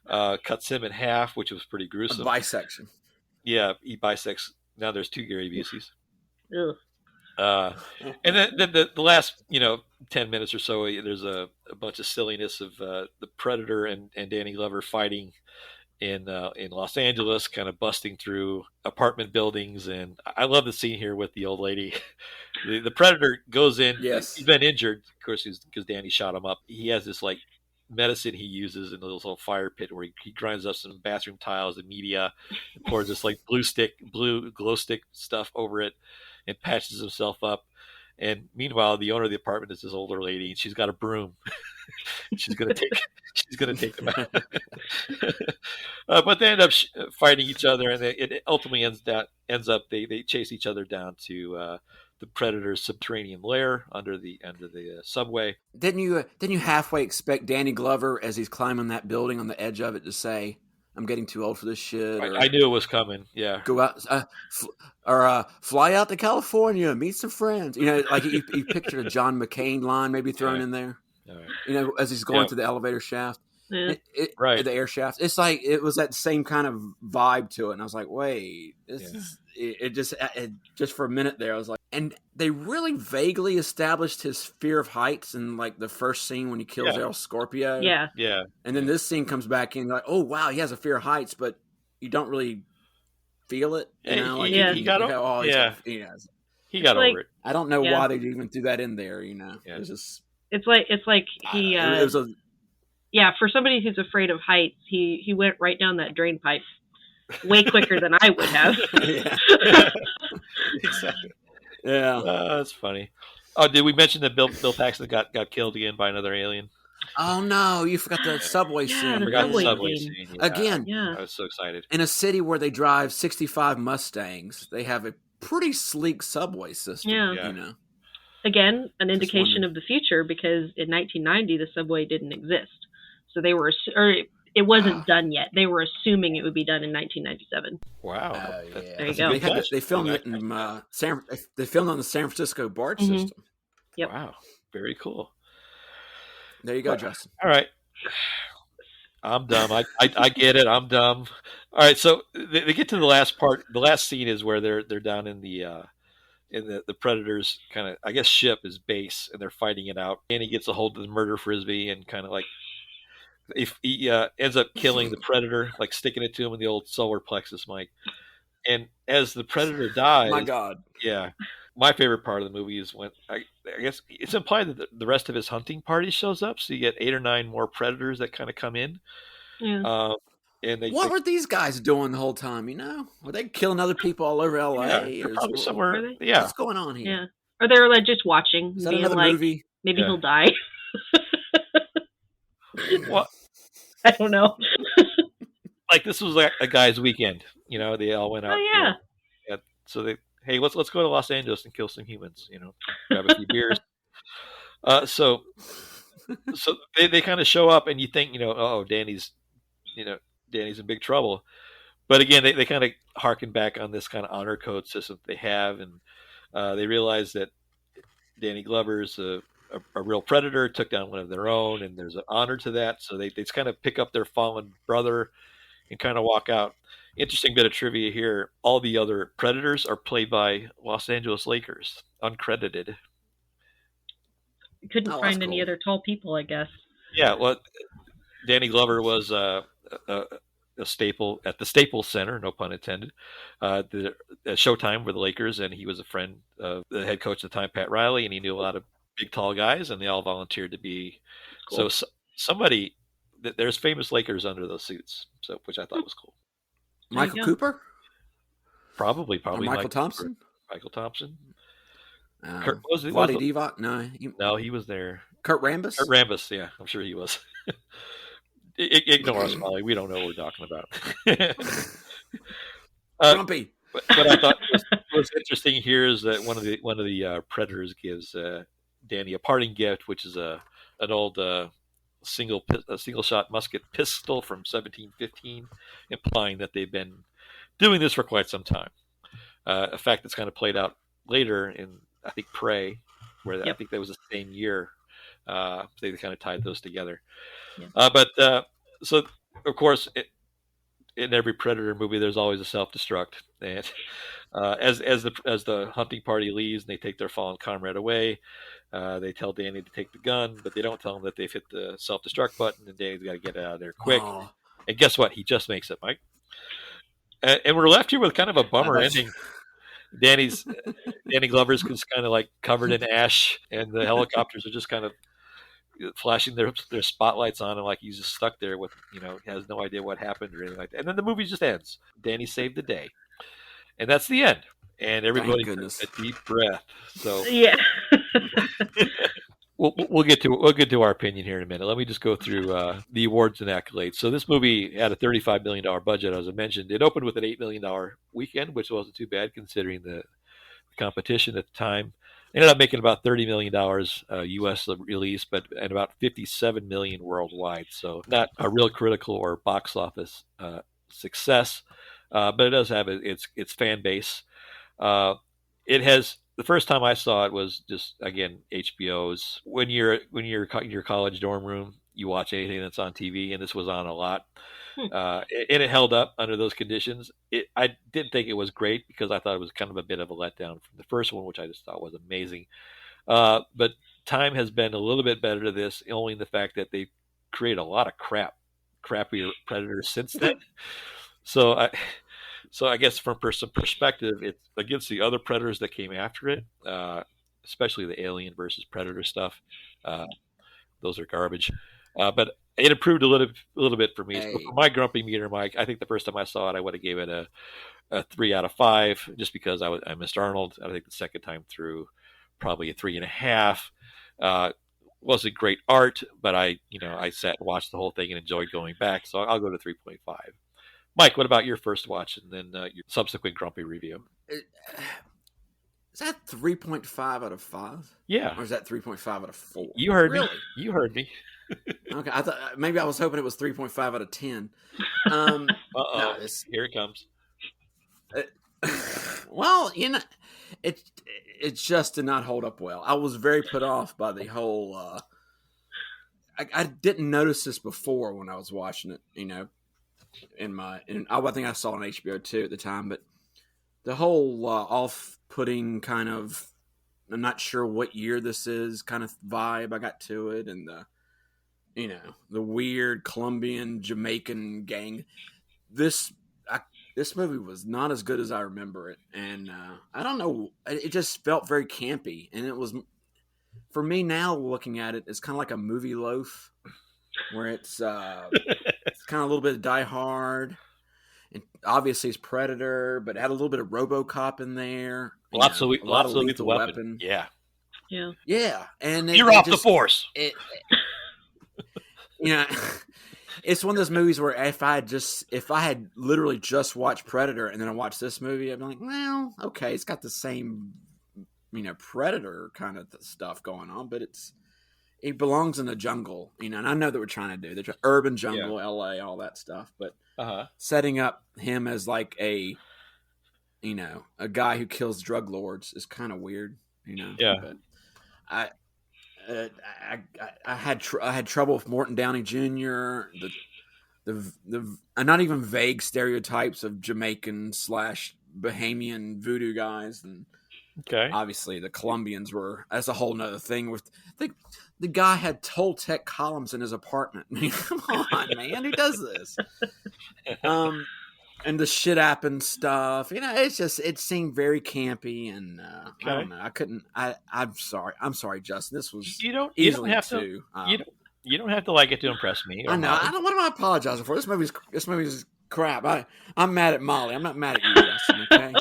cuts him in half, which was pretty A gruesome. bisection. Yeah, he bisects. Now there's 2 Gary Buseys. Ugh. And then the last 10 minutes or so, there's a bunch of silliness of the Predator and Danny Glover fighting in Los Angeles, kind of busting through apartment buildings. And I love the scene here with the old lady. The Predator goes in. Yes. He's been injured, of course, because Danny shot him up. He has this like medicine he uses in a little fire pit where he grinds up some bathroom tiles and media and pours this like blue glow stick stuff over it and patches himself up. And meanwhile, the owner of the apartment is this older lady, and she's got a broom. she's gonna take them out. But they end up fighting each other, and it ultimately ends up they chase each other down to the Predator's subterranean lair under the subway. Didn't you halfway expect Danny Glover as he's climbing that building on the edge of it to say, "I'm getting too old for this shit"? I knew it was coming. Yeah, go out fly out to California, meet some friends. Like you pictured a John McCain line maybe thrown in there. Right. As he's going to the elevator shaft. Yeah. The air shaft. It's like it was that same kind of vibe to it, and I was like, "Wait, it just for a minute there." I was like, and they really vaguely established his fear of heights in like the first scene when he kills El Scorpio. Yeah. And then this scene comes back in like, "Oh wow, he has a fear of heights," but you don't really feel it. He got over it. I don't know why they even threw that in there. It's just. It's like he. For somebody who's afraid of heights, he went right down that drain pipe way quicker than I would have. Exactly. Yeah, that's funny. Oh, did we mention that Bill Paxton got killed again by another alien? Oh no, you forgot the subway scene. I forgot the subway scene. Yeah. Again, I was so excited. In a city where they drive 65 Mustangs, they have a pretty sleek subway system. Yeah. Again, an indication of the future, because in 1990 the subway didn't exist, so they were, or it wasn't done yet. They were assuming it would be done in 1997. Wow, there you go. They filmed it in They filmed on the San Francisco barge system. Yep. Wow, very cool. There you go, Justin. All right, I'm dumb. I get it. I'm dumb. All right, so they get to the last part. The last scene is where they're down in the Predator's kind of, I guess, ship, his base, and they're fighting it out. And he gets a hold of the murder frisbee and kind of like, if he ends up killing the Predator, like sticking it to him in the old solar plexus, Mike. And as the Predator dies, my God, yeah, my favorite part of the movie is when I guess it's implied that the rest of his hunting party shows up, so you get 8 or 9 more Predators that kind of come in. Yeah. And what were these guys doing the whole time? Were they killing other people all over LA? Yeah, probably somewhere. Yeah, what's going on here? Yeah, or they're like just watching, is that being another like, movie? Maybe he'll die. What? I don't know. Like this was like a guy's weekend. They all went out. Oh yeah. So let's go to Los Angeles and kill some humans. Grab a few beers. So they kind of show up, and you think, Danny's in big trouble. But again, they kind of harken back on this kind of honor code system they have, and they realize that Danny Glover's a real predator, took down one of their own, and there's an honor to that. So they just kind of pick up their fallen brother and kind of walk out. Interesting bit of trivia here. All the other Predators are played by Los Angeles Lakers, uncredited. Couldn't find any other tall people, I guess. Yeah, well, Danny Glover was a staple at the Staples Center, no pun intended, at Showtime for the Lakers, and he was a friend of the head coach at the time, Pat Riley, and he knew a lot of big, tall guys, and they all volunteered to be. Cool. So somebody, there's famous Lakers under those suits, which I thought was cool. Michael Cooper? Probably Michael Thompson? Michael Thompson. Kurt, was Vlade Divac? No, he was there. Kurt Rambis? Kurt Rambis, yeah, I'm sure he was. Ignore us, Molly. We don't know what we're talking about. Grumpy. But I thought was interesting here is that one of the predators gives Danny a parting gift, which is an old single shot musket pistol from 1715, implying that they've been doing this for quite some time. A fact that's kind of played out later in, I think, Prey, where I think that was the same year. They kind of tied those together. Yeah. So of course, in every Predator movie, there's always a self-destruct, and as the hunting party leaves and they take their fallen comrade away, they tell Danny to take the gun, but they don't tell him that they've hit the self-destruct button, and Danny's got to get out of there quick. Oh. And guess what? He just makes it, Mike. And we're left here with kind of a bummer ending. Danny Glover's just kind of like covered in ash, and the helicopters are just kind of flashing their spotlights on him like he's just stuck there with, has no idea what happened or anything like that. And then the movie just ends. Danny saved the day. And that's the end. And everybody took a deep breath. So yeah. We'll get to our opinion here in a minute. Let me just go through the awards and accolades. So this movie had a $35 million budget, as I mentioned. It opened with an $8 million weekend, which wasn't too bad considering the competition at the time. Ended up making about $30 million U.S. release, and about $57 million worldwide. So not a real critical or box office success, but it does have its fan base. It has. The first time I saw it was just, again, HBO's. When you're in your college dorm room, you watch anything that's on TV, and this was on a lot. And it held up under those conditions. I didn't think it was great because I thought it was kind of a bit of a letdown from the first one, which I just thought was amazing. But time has been a little bit better to this, only in the fact that they created a lot of crappier Predators since then. So I guess from some perspective, it's against the other Predators that came after it, especially the Alien versus Predator stuff. Those are garbage. But it improved a little bit for me. Hey. So for my grumpy meter, Mike, I think the first time I saw it, I would have gave it a 3 out of 5, just because I missed Arnold. I think the second time through, probably a 3.5. Wasn't great art, but I sat and watched the whole thing and enjoyed going back. So I'll go to 3.5. Mike, what about your first watch and then your subsequent grumpy review? Is that 3.5 out of 5? Yeah. Or is that 3.5 out of 4? You heard me. You heard me. Okay, I thought maybe I was hoping it was 3.5 out of 10. No, here it comes. Well, it just did not hold up well. I was very put off by the whole. I didn't notice this before when I was watching it. I think I saw it on HBO too at the time, but the whole off-putting kind of, I'm not sure what year this is, kind of vibe I got to it, and the weird Colombian Jamaican gang. This movie was not as good as I remember it, and I don't know, it just felt very campy, and it was, for me now looking at it, it's kind of like a movie loaf, where it's kind of a little bit of Die Hard, and obviously it's Predator, but it had a little bit of RoboCop in there. Lots of Lethal Weapon. Yeah. And you're off the force. It's one of those movies where if I had literally just watched Predator and then I watched this movie, I'd be like, well, okay, it's got the same, Predator kind of stuff going on, but it belongs in the jungle, and I know that we're trying to do the urban jungle, LA, all that stuff, but setting up him as like a guy who kills drug lords is kind of weird, Yeah. But I had trouble with Morton Downey Jr. The not even vague stereotypes of Jamaican / Bahamian voodoo guys, and obviously the Colombians that's a whole nother thing. With the guy had Toltec columns in his apartment. I mean, come on, man, who does this? And the shit happened stuff, it seemed very campy, and I don't know. I couldn't. I'm sorry, Justin. This was you don't have to like it to impress me. I know. I don't. What am I apologizing for? This movie's crap. I'm mad at Molly. I'm not mad at you, Justin. Okay.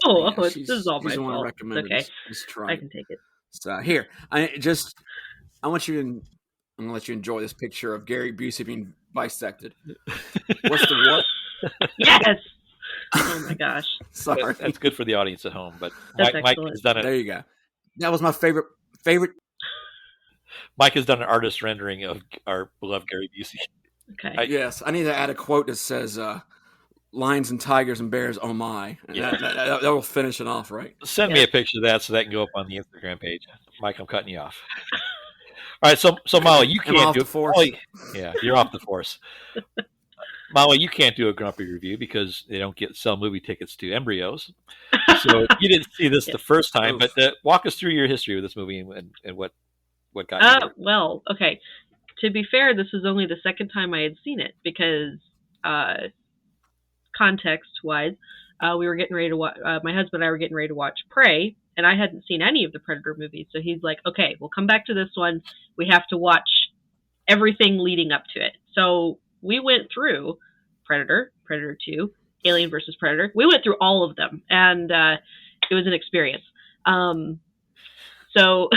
This is all my she's the one who fault. recommended Okay. this try. I can take it. So here, I want you to. I'm gonna let you enjoy this picture of Gary Busey being bisected. What's the what? Yes. Oh my gosh. Sorry. That's good for the audience at home. But That's Mike excellent. has done it. There you go. That was my favorite. Mike has done an artist rendering of our beloved Gary Busey. Okay. Yes, I need to add a quote that says, "Lions and tigers and bears, oh my!" And Yeah. that will finish it off, right? Send me a picture of that so that can go up on the Instagram page. Mike, I'm cutting you off. All right, so Molly, you Am I can't off do the force? Molly, yeah, you're off the force. Molly, you can't do a grumpy review because they don't sell movie tickets to embryos. So you didn't see this the first time, Oof. but walk us through your history with this movie and what got you here. Well, okay. To be fair, this was only the second time I had seen it because, context-wise, we were getting ready to watch. My husband and I were getting ready to watch Prey, and I hadn't seen any of the Predator movies. So he's like, "Okay, we'll come back to this one. We have to watch everything leading up to it." So we went through Predator, Predator 2, Alien versus Predator. We went through all of them, and it was an experience. So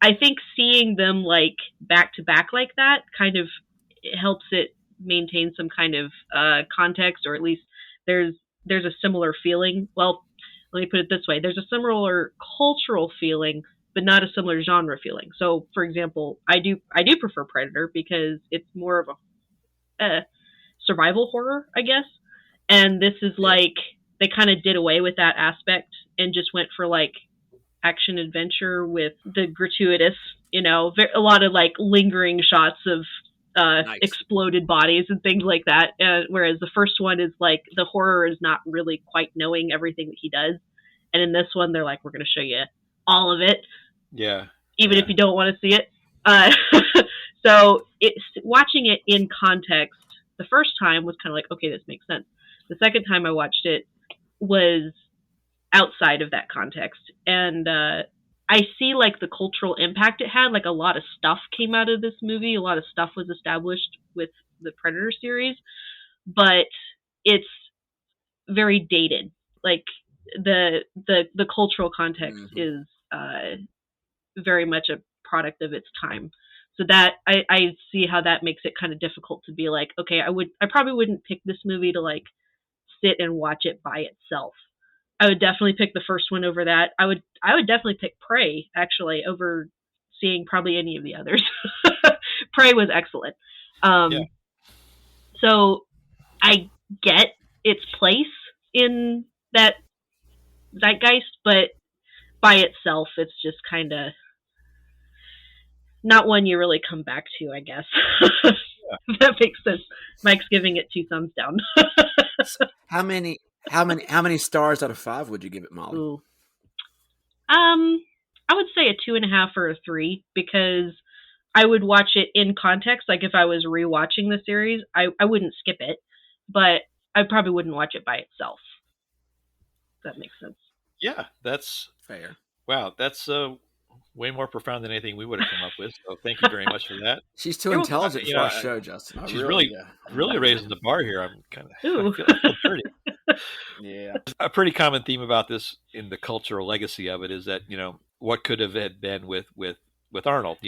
I think seeing them like back to back like that kind of helps it maintain some kind of context, or at least there's a similar feeling. Well, let me put it this way: there's a similar cultural feeling, but not a similar genre feeling. So, for example, I do prefer Predator because it's more of a survival horror, I guess. And this is like they kind of did away with that aspect and just went for like action adventure with the gratuitous, a lot of like lingering shots of Nice. exploded bodies and things like that. Whereas the first one is like the horror is not really quite knowing everything that he does. And in this one, they're like, we're going to show you all of it. Yeah. Even if you don't want to see it. So watching it in context, the first time was kind of like, okay, this makes sense. The second time I watched it was outside of that context. And I see like the cultural impact it had. Like a lot of stuff came out of this movie. A lot of stuff was established with the Predator series. But it's very dated. Like the cultural context is very much a product of its time. So that I see how that makes it kind of difficult to be like, okay, I probably wouldn't pick this movie to like sit and watch it by itself. I would definitely pick the first one over that. I would definitely pick Prey actually over seeing probably any of the others. Prey was excellent. So I get its place in that zeitgeist, but by itself, it's just kind of not one you really come back to, I guess. If that makes sense. Mike's giving it 2 thumbs down. How many stars out of 5 would you give it, Molly? Ooh. I would say a 2.5 or a 3 because I would watch it in context. Like if I was rewatching the series, I wouldn't skip it, but I probably wouldn't watch it by itself. If that makes sense. Yeah, that's fair. Wow, that's way more profound than anything we would have come up with. So thank you very much for that. She's too intelligent for our show, Justin. She's really raising the bar here. I'm kind of Ooh. I feel dirty. Yeah. A pretty common theme about this in the cultural legacy of it is that, what could have been with Arnold,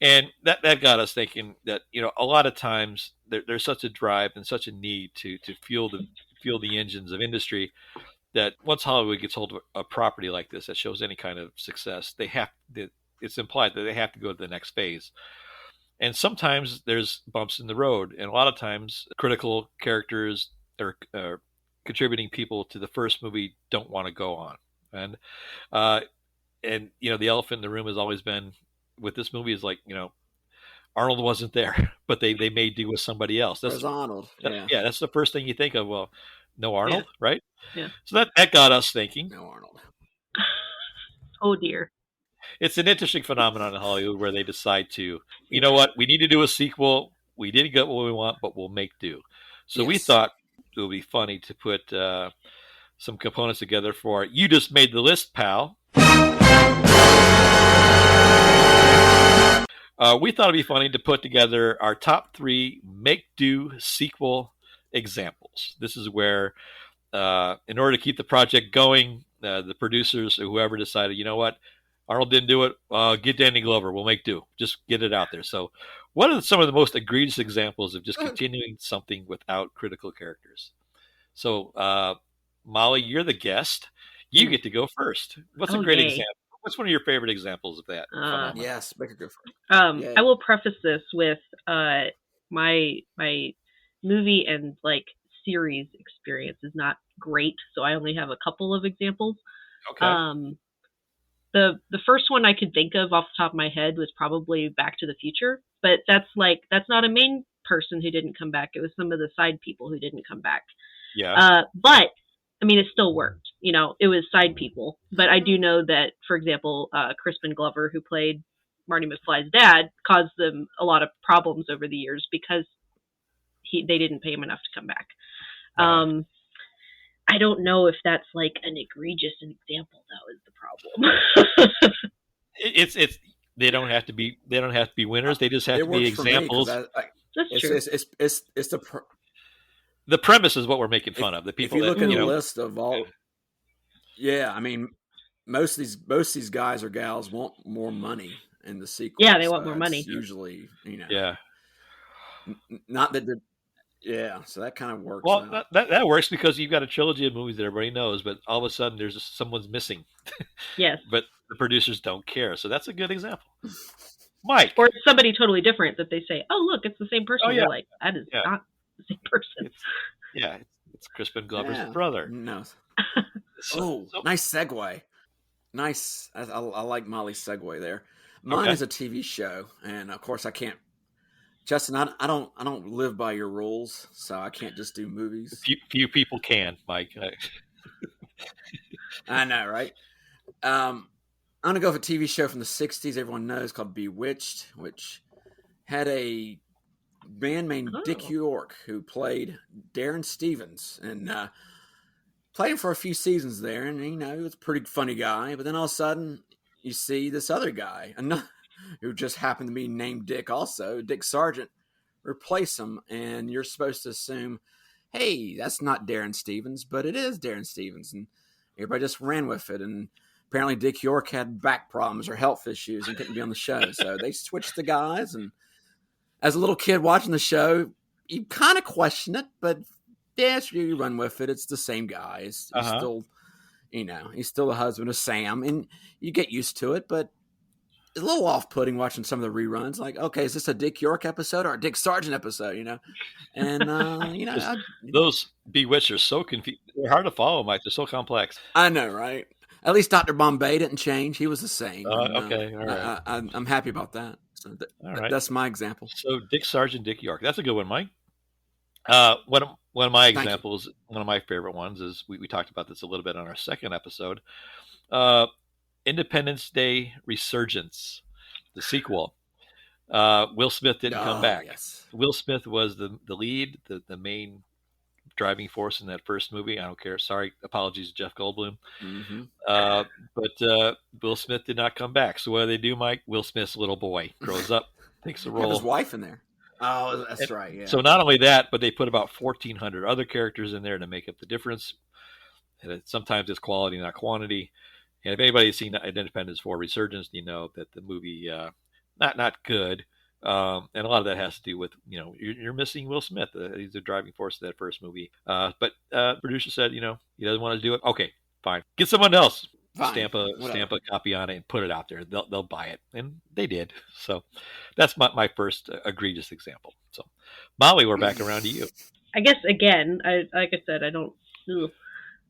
and that got us thinking that, a lot of times there's such a drive and such a need to fuel the engines of industry that once Hollywood gets hold of a property like this that shows any kind of success, it's implied that they have to go to the next phase. And sometimes there's bumps in the road, and a lot of times critical characters or contributing people to the first movie don't want to go on. And the elephant in the room has always been with this movie is like, Arnold wasn't there, but they made do with somebody else. That's Arnold. Yeah, that's the first thing you think of. Well, no Arnold, right? Yeah. So that got us thinking. No Arnold. Oh dear. It's an interesting phenomenon in Hollywood where they decide to, you know what, we need to do a sequel. We didn't get what we want, but we'll make do. So we thought it would be funny to put some components together for You Just Made the List, Pal. We thought it'd be funny to put together our top 3 make-do sequel examples. This is where, in order to keep the project going, the producers or whoever decided, you know what, Arnold didn't do it. Get Danny Glover. We'll make do. Just get it out there. So, what are some of the most egregious examples of just continuing something without critical characters? So, Molly, you're the guest. You get to go first. What's a great example? What's one of your favorite examples of that? Yes, make it go first. I will preface this with my movie and like series experience is not great, so I only have a couple of examples. Okay. The first one I could think of off the top of my head was probably Back to the Future, but that's not a main person who didn't come back. It was some of the side people who didn't come back. Yeah. But I mean, it still worked. You know, it was side people. But I do know that, for example, Crispin Glover, who played Marty McFly's dad, caused them a lot of problems over the years because they didn't pay him enough to come back. I don't know if that's like an egregious example, though, is the problem. It's they don't have to be winners. They just have to be examples. That's true. It's the premise is what we're making fun of. The people. If you look at the list of all, I mean, most of these guys or gals want more money in the sequel. Yeah, they want more money. Usually, Yeah. Not that. So that kind of works. Well, that works because you've got a trilogy of movies that everybody knows, but all of a sudden someone's missing. Yes. But the producers don't care, so that's a good example. Mike. Or it's somebody totally different that they say, "Oh, look, it's the same person." Oh, yeah. You're like, that is not the same person. It's Crispin Glover's brother. No. Nice segue. Nice. I like Molly's segue there. Mine is a TV show, and of course I can't. Justin, I don't live by your rules, so I can't just do movies. Few people can, Mike. I know, right? I'm gonna go with a TV show from the '60s. Everyone knows, called Bewitched, which had a man named Dick York who played Darren Stevens, and played him for a few seasons there. And he was a pretty funny guy. But then all of a sudden, you see this other guy, who just happened to be named Dick also, Dick Sargent, replace him. And you're supposed to assume, hey, that's not Darren Stevens, but it is Darren Stevens. And everybody just ran with it. And apparently Dick York had back problems or health issues and couldn't be on the show. So they switched the guys. And as a little kid watching the show, you kind of question it, but you run with it. It's the same guy. He's still, he's still the husband of Sam. And you get used to it, but it's a little off-putting watching some of the reruns. Like, okay, is this a Dick York episode or a Dick Sargent episode? And those Bewitched are so confused. They're hard to follow, Mike. They're so complex. I know, right? At least Dr. Bombay didn't change. He was the same. Okay, all right. I'm happy about that. So all right. That's my example. So Dick Sargent, Dick York. That's a good one, Mike. One of my examples, one of my favorite ones is we talked about this a little bit on our second episode. Independence Day Resurgence, the sequel. Will Smith didn't come back. Yes. Will Smith was the lead, the main driving force in that first movie. I don't care. Sorry, apologies to Jeff Goldblum. Mm-hmm. But Will Smith did not come back. So what do they do, Mike? Will Smith's little boy grows up, takes a role. His wife in there. Oh, that's right. Yeah. So not only that, but they put about 1,400 other characters in there to make up the difference. And sometimes it's quality, not quantity. And if anybody's seen Independence 4 Resurgence, you know that the movie not good. And a lot of that has to do with, you're missing Will Smith. He's the driving force of that first movie. But the producer said, he doesn't want to do it. Okay, fine. Get someone else. Stamp a copy on it and put it out there. They'll buy it. And they did. So that's my first egregious example. So, Molly, we're back around to you. I guess, again, like I said, I don't...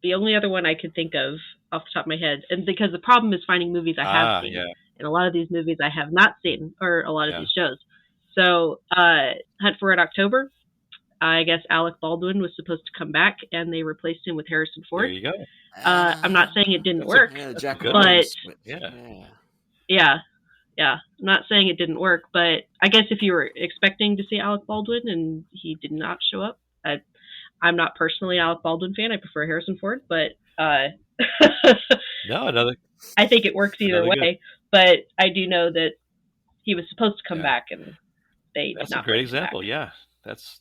The only other one I could think of off the top of my head, and because the problem is finding movies I have seen, and a lot of these movies I have not seen, or a lot of these shows. So, Hunt for Red October, I guess Alec Baldwin was supposed to come back, and they replaced him with Harrison Ford. There you go. I'm not saying it didn't work, but I'm not saying it didn't work, but I guess if you were expecting to see Alec Baldwin and he did not show up, I'm not personally an Alec Baldwin fan. I prefer Harrison Ford, but no, I think it works either way. Good. But I do know that he was supposed to come Yeah. back, and they That's did a not great bring him back. example. Yeah, that's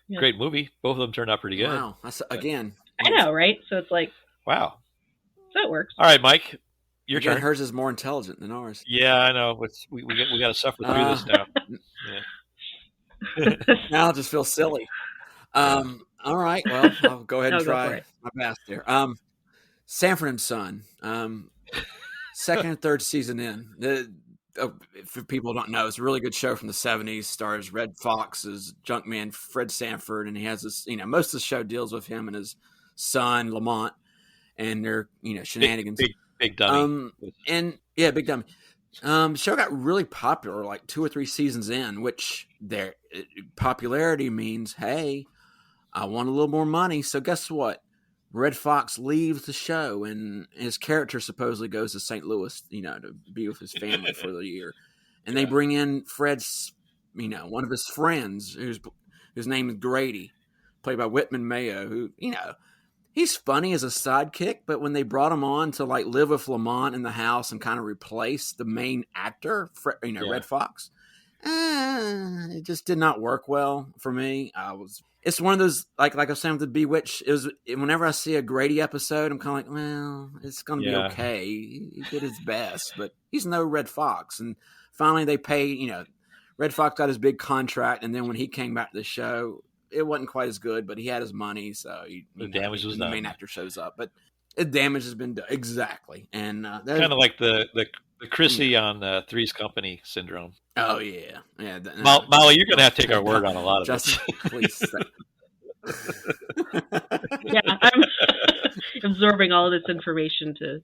Yeah. great movie. Both of them turned out pretty good. Wow. That's, again. I know, right? So it's like, Wow. so it works. All right, Mike, your Again, turn. hers is more intelligent than ours. Yeah, I know. We got to suffer through this now. Yeah. Now I just feel silly. All right. Well, I'll go ahead and No, go for try it. my best here. Sanford and Son. Second and third season in. If people don't know, it's a really good show from the 70s. Stars Red Fox as Junkman Fred Sanford, and he has this. Most of the show deals with him and his son Lamont, and their shenanigans. Big dummy. Big dummy. The show got really popular like 2 or 3 seasons in, which their popularity means, hey, I want a little more money. So guess what? Red Fox leaves the show, and his character supposedly goes to St. Louis, to be with his family for the year. And they bring in Fred's, one of his friends, whose name is Grady, played by Whitman Mayo, who, he's funny as a sidekick, but when they brought him on to like live with Lamont in the house and kind of replace the main actor, Red Fox, it just did not work well for me. It's one of those, like I was saying with the Bewitched, it was whenever I see a Grady episode, I'm kind of like, well, it's going to be okay. He did his best, but he's no Red Fox. And finally they paid, Red Fox got his big contract, and then when he came back to the show, it wasn't quite as good, but he had his money, so the damage was done. The main actor shows up, but the damage has been done. Exactly. And kind of like the Chrissy on Three's Company syndrome. Oh yeah. Molly, you're gonna have to take our word on a lot of Justin, please. Yeah, I'm absorbing all of this information to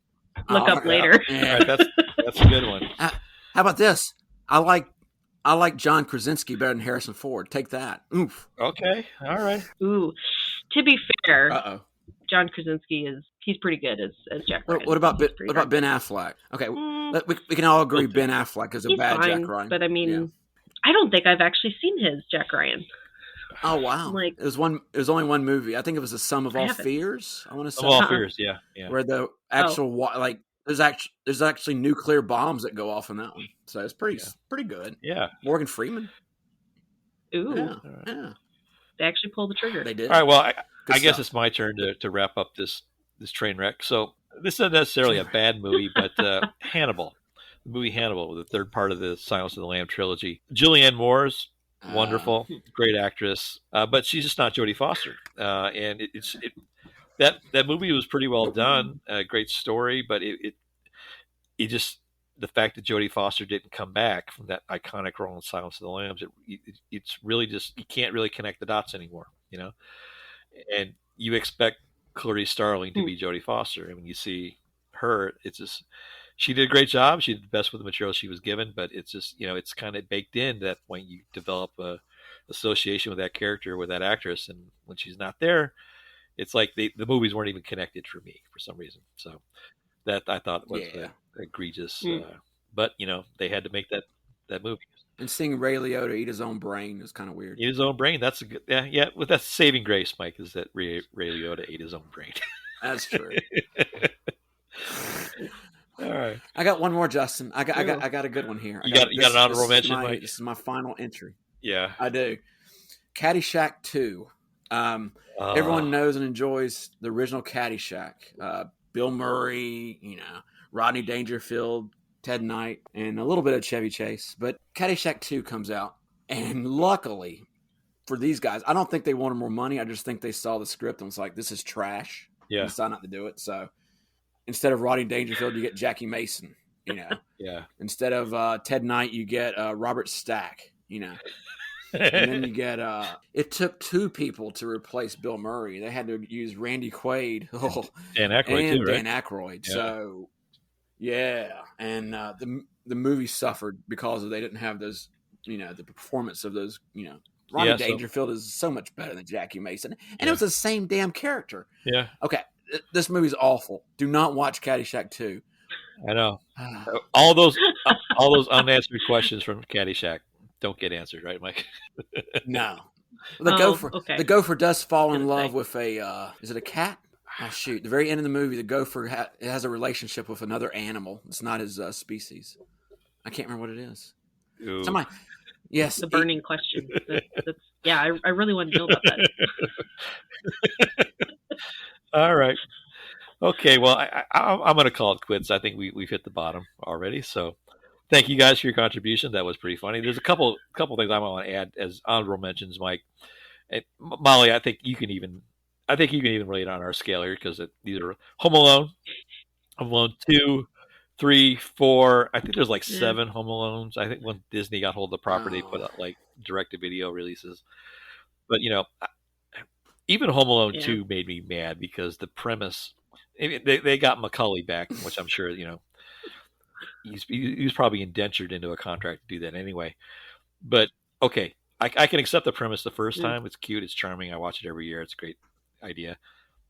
look up later. Yeah. All right, that's a good one. How about this? I like John Krasinski better than Harrison Ford. Take that. Oof. Okay. All right. Ooh, to be fair, John Krasinski he's pretty good as Jack Ryan. What about Ben Affleck? Okay, we can all agree Ben Affleck is a bad fine, Jack Ryan. But I mean, I don't think I've actually seen his Jack Ryan. Oh wow! It was only one movie. I think it was The Sum of All Fears. I want to say Of All Fears, yeah. Where the actual there's actually nuclear bombs that go off in that one. So it's pretty good. Yeah. Morgan Freeman. Ooh. Yeah. They actually pulled the trigger. They did. All right. Well, I guess it's my turn to wrap up this train wreck. So this isn't necessarily a bad movie, but Hannibal, the movie Hannibal, the third part of the Silence of the Lamb trilogy. Julianne Moore's wonderful, great actress, but she's just not Jodie Foster. And that movie was pretty well done, great story, but it just, the fact that Jodie Foster didn't come back from that iconic role in Silence of the Lambs, it's really just, you can't really connect the dots anymore, and you expect Clarice Starling to be Jodie Foster, and when you see her, it's just, she did a great job. She did the best with the material she was given, but it's just, it's kind of baked in. That point you develop a association with that character, with that actress, and when she's not there, it's like the movies weren't even connected for me for some reason. So that I thought was egregious, but they had to make that movie. And seeing Ray Liotta eat his own brain is kind of weird. Eat his own brain. That's a good, yeah. Well, that's saving grace, Mike, is that Ray Liotta ate his own brain. That's true. All right. I got one more, Justin. I got a good one here. You got an honorable mention, Mike? This is my final entry. Yeah, I do. Caddyshack 2. Everyone knows and enjoys the original Caddyshack. Bill Murray, Rodney Dangerfield, Ted Knight, and a little bit of Chevy Chase. But Caddyshack 2 comes out, and luckily for these guys, I don't think they wanted more money. I just think they saw the script and was like, this is trash. Yeah. And decided not to do it. So instead of Rodney Dangerfield, you get Jackie Mason, Yeah. Instead of Ted Knight, you get Robert Stack, And then you get it took 2 people to replace Bill Murray. They had to use Randy Quaid Dan Aykroyd and too, right? Dan Aykroyd. Yeah. So and the movie suffered because they didn't have those, the performance of those, Rodney Dangerfield is so much better than Jackie Mason, and it was the same damn character. Yeah. Okay, this movie's awful. Do not watch Caddyshack 2. I know. all those unanswered questions from Caddyshack don't get answered, right, Mike? No. The gopher does fall in love with a is it a cat? Oh shoot! The very end of the movie, the gopher has a relationship with another animal. It's not his species. I can't remember what it is. Ooh. Somebody, yes, The burning question. That's yeah. I really want to know about that. All right. Okay. Well, I'm going to call it quits. I think we've hit the bottom already. So thank you guys for your contribution. That was pretty funny. There's a couple things I want to add as honorable mentions, Mike. And Molly, I think you can even rate on our scale here because these are Home Alone 2, 3, 4. I think there's like 7 Home Alones. I think when Disney got hold of the property, they put out like direct-to-video releases. But even Home Alone 2 made me mad because the premise. They got Macaulay back, which I'm sure he's probably indentured into a contract to do that anyway. But okay, I can accept the premise the first time. It's cute, it's charming. I watch it every year. It's a great idea.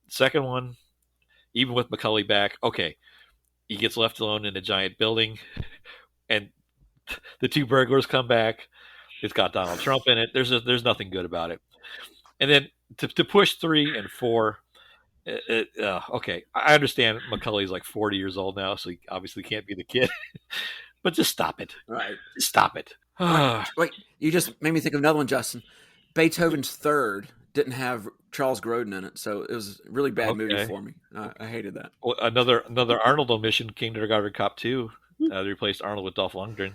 Second one, even with Macaulay back, okay, he gets left alone in a giant building, and the 2 burglars come back. It's got Donald Trump in it. There's nothing good about it. And then to push 3 and 4. Okay, I understand Macaulay's like 40 years old now, so he obviously can't be the kid. But just stop it. Right. Just stop it. Wait, you just made me think of another one, Justin. Beethoven's Third didn't have Charles Grodin in it, so it was a really bad movie for me. I hated that. Well, another Arnold omission, Kindergarten Cop 2. They replaced Arnold with Dolph Lundgren.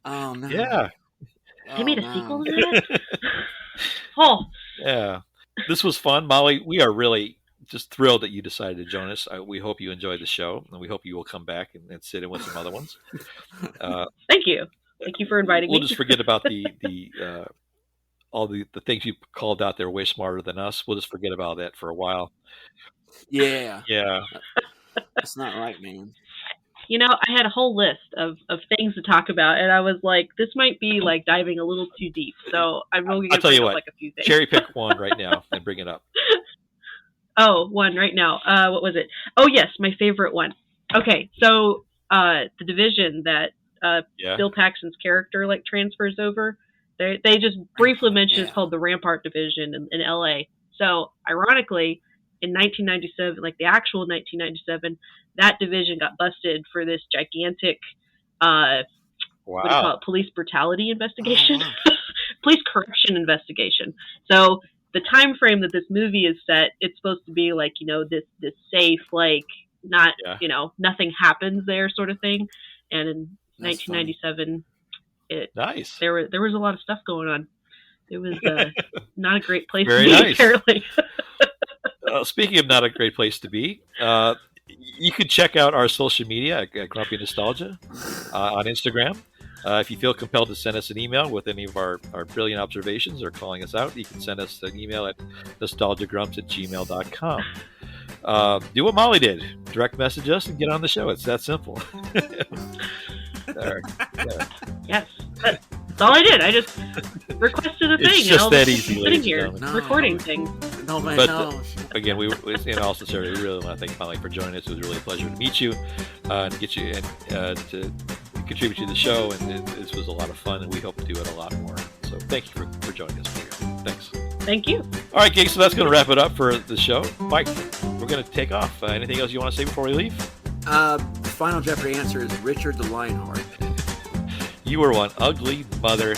Oh, no. Yeah. They made a sequel to that? Oh. Yeah. This was fun, Molly. We are really just thrilled that you decided to join us. We hope you enjoyed the show, and we hope you will come back and sit in with some other ones. Thank you. Thank you for inviting me. We'll just forget about all the things you called out there way smarter than us. We'll just forget about that for a while. Yeah. Yeah. That's not right, man. I had a whole list of things to talk about, and I was like, this might be like diving a little too deep. So I'm going to bring up like a few things. Cherry pick one right now and bring it up. Oh, one right now. What was it? Oh, yes, my favorite one. Okay, so the division that Bill Paxton's character like transfers over, they just briefly mention it's called the Rampart Division in L.A. So ironically, in 1997, like the actual 1997, that division got busted for this gigantic, what do you call it, police brutality investigation, police corruption investigation. So the time frame that this movie is set, it's supposed to be like, this safe, like not, nothing happens there sort of thing. And in 1997, there was a lot of stuff going on. It was not a great place to be, apparently. Speaking of not a great place to be, you can check out our social media at Grumpy Nostalgia on Instagram. If you feel compelled to send us an email with any of our brilliant observations or calling us out, you can send us an email at nostalgiagrumps@gmail.com. Do what Molly did. Direct message us and get on the show. It's that simple. Yes. That's all I did. I just requested a thing. It's just that easy, sitting here recording things. No, man, but again, in all sincerity, we really want to thank Molly for joining us. It was really a pleasure to meet you and get you to contribute to the show. And this was a lot of fun, and we hope to do it a lot more. So thank you for joining us, Maria. Thanks. Thank you. All right, gang. So that's going to wrap it up for the show. Mike, we're going to take off. Anything else you want to say before we leave? The final Jeopardy answer is Richard the Lionheart. You were one ugly mother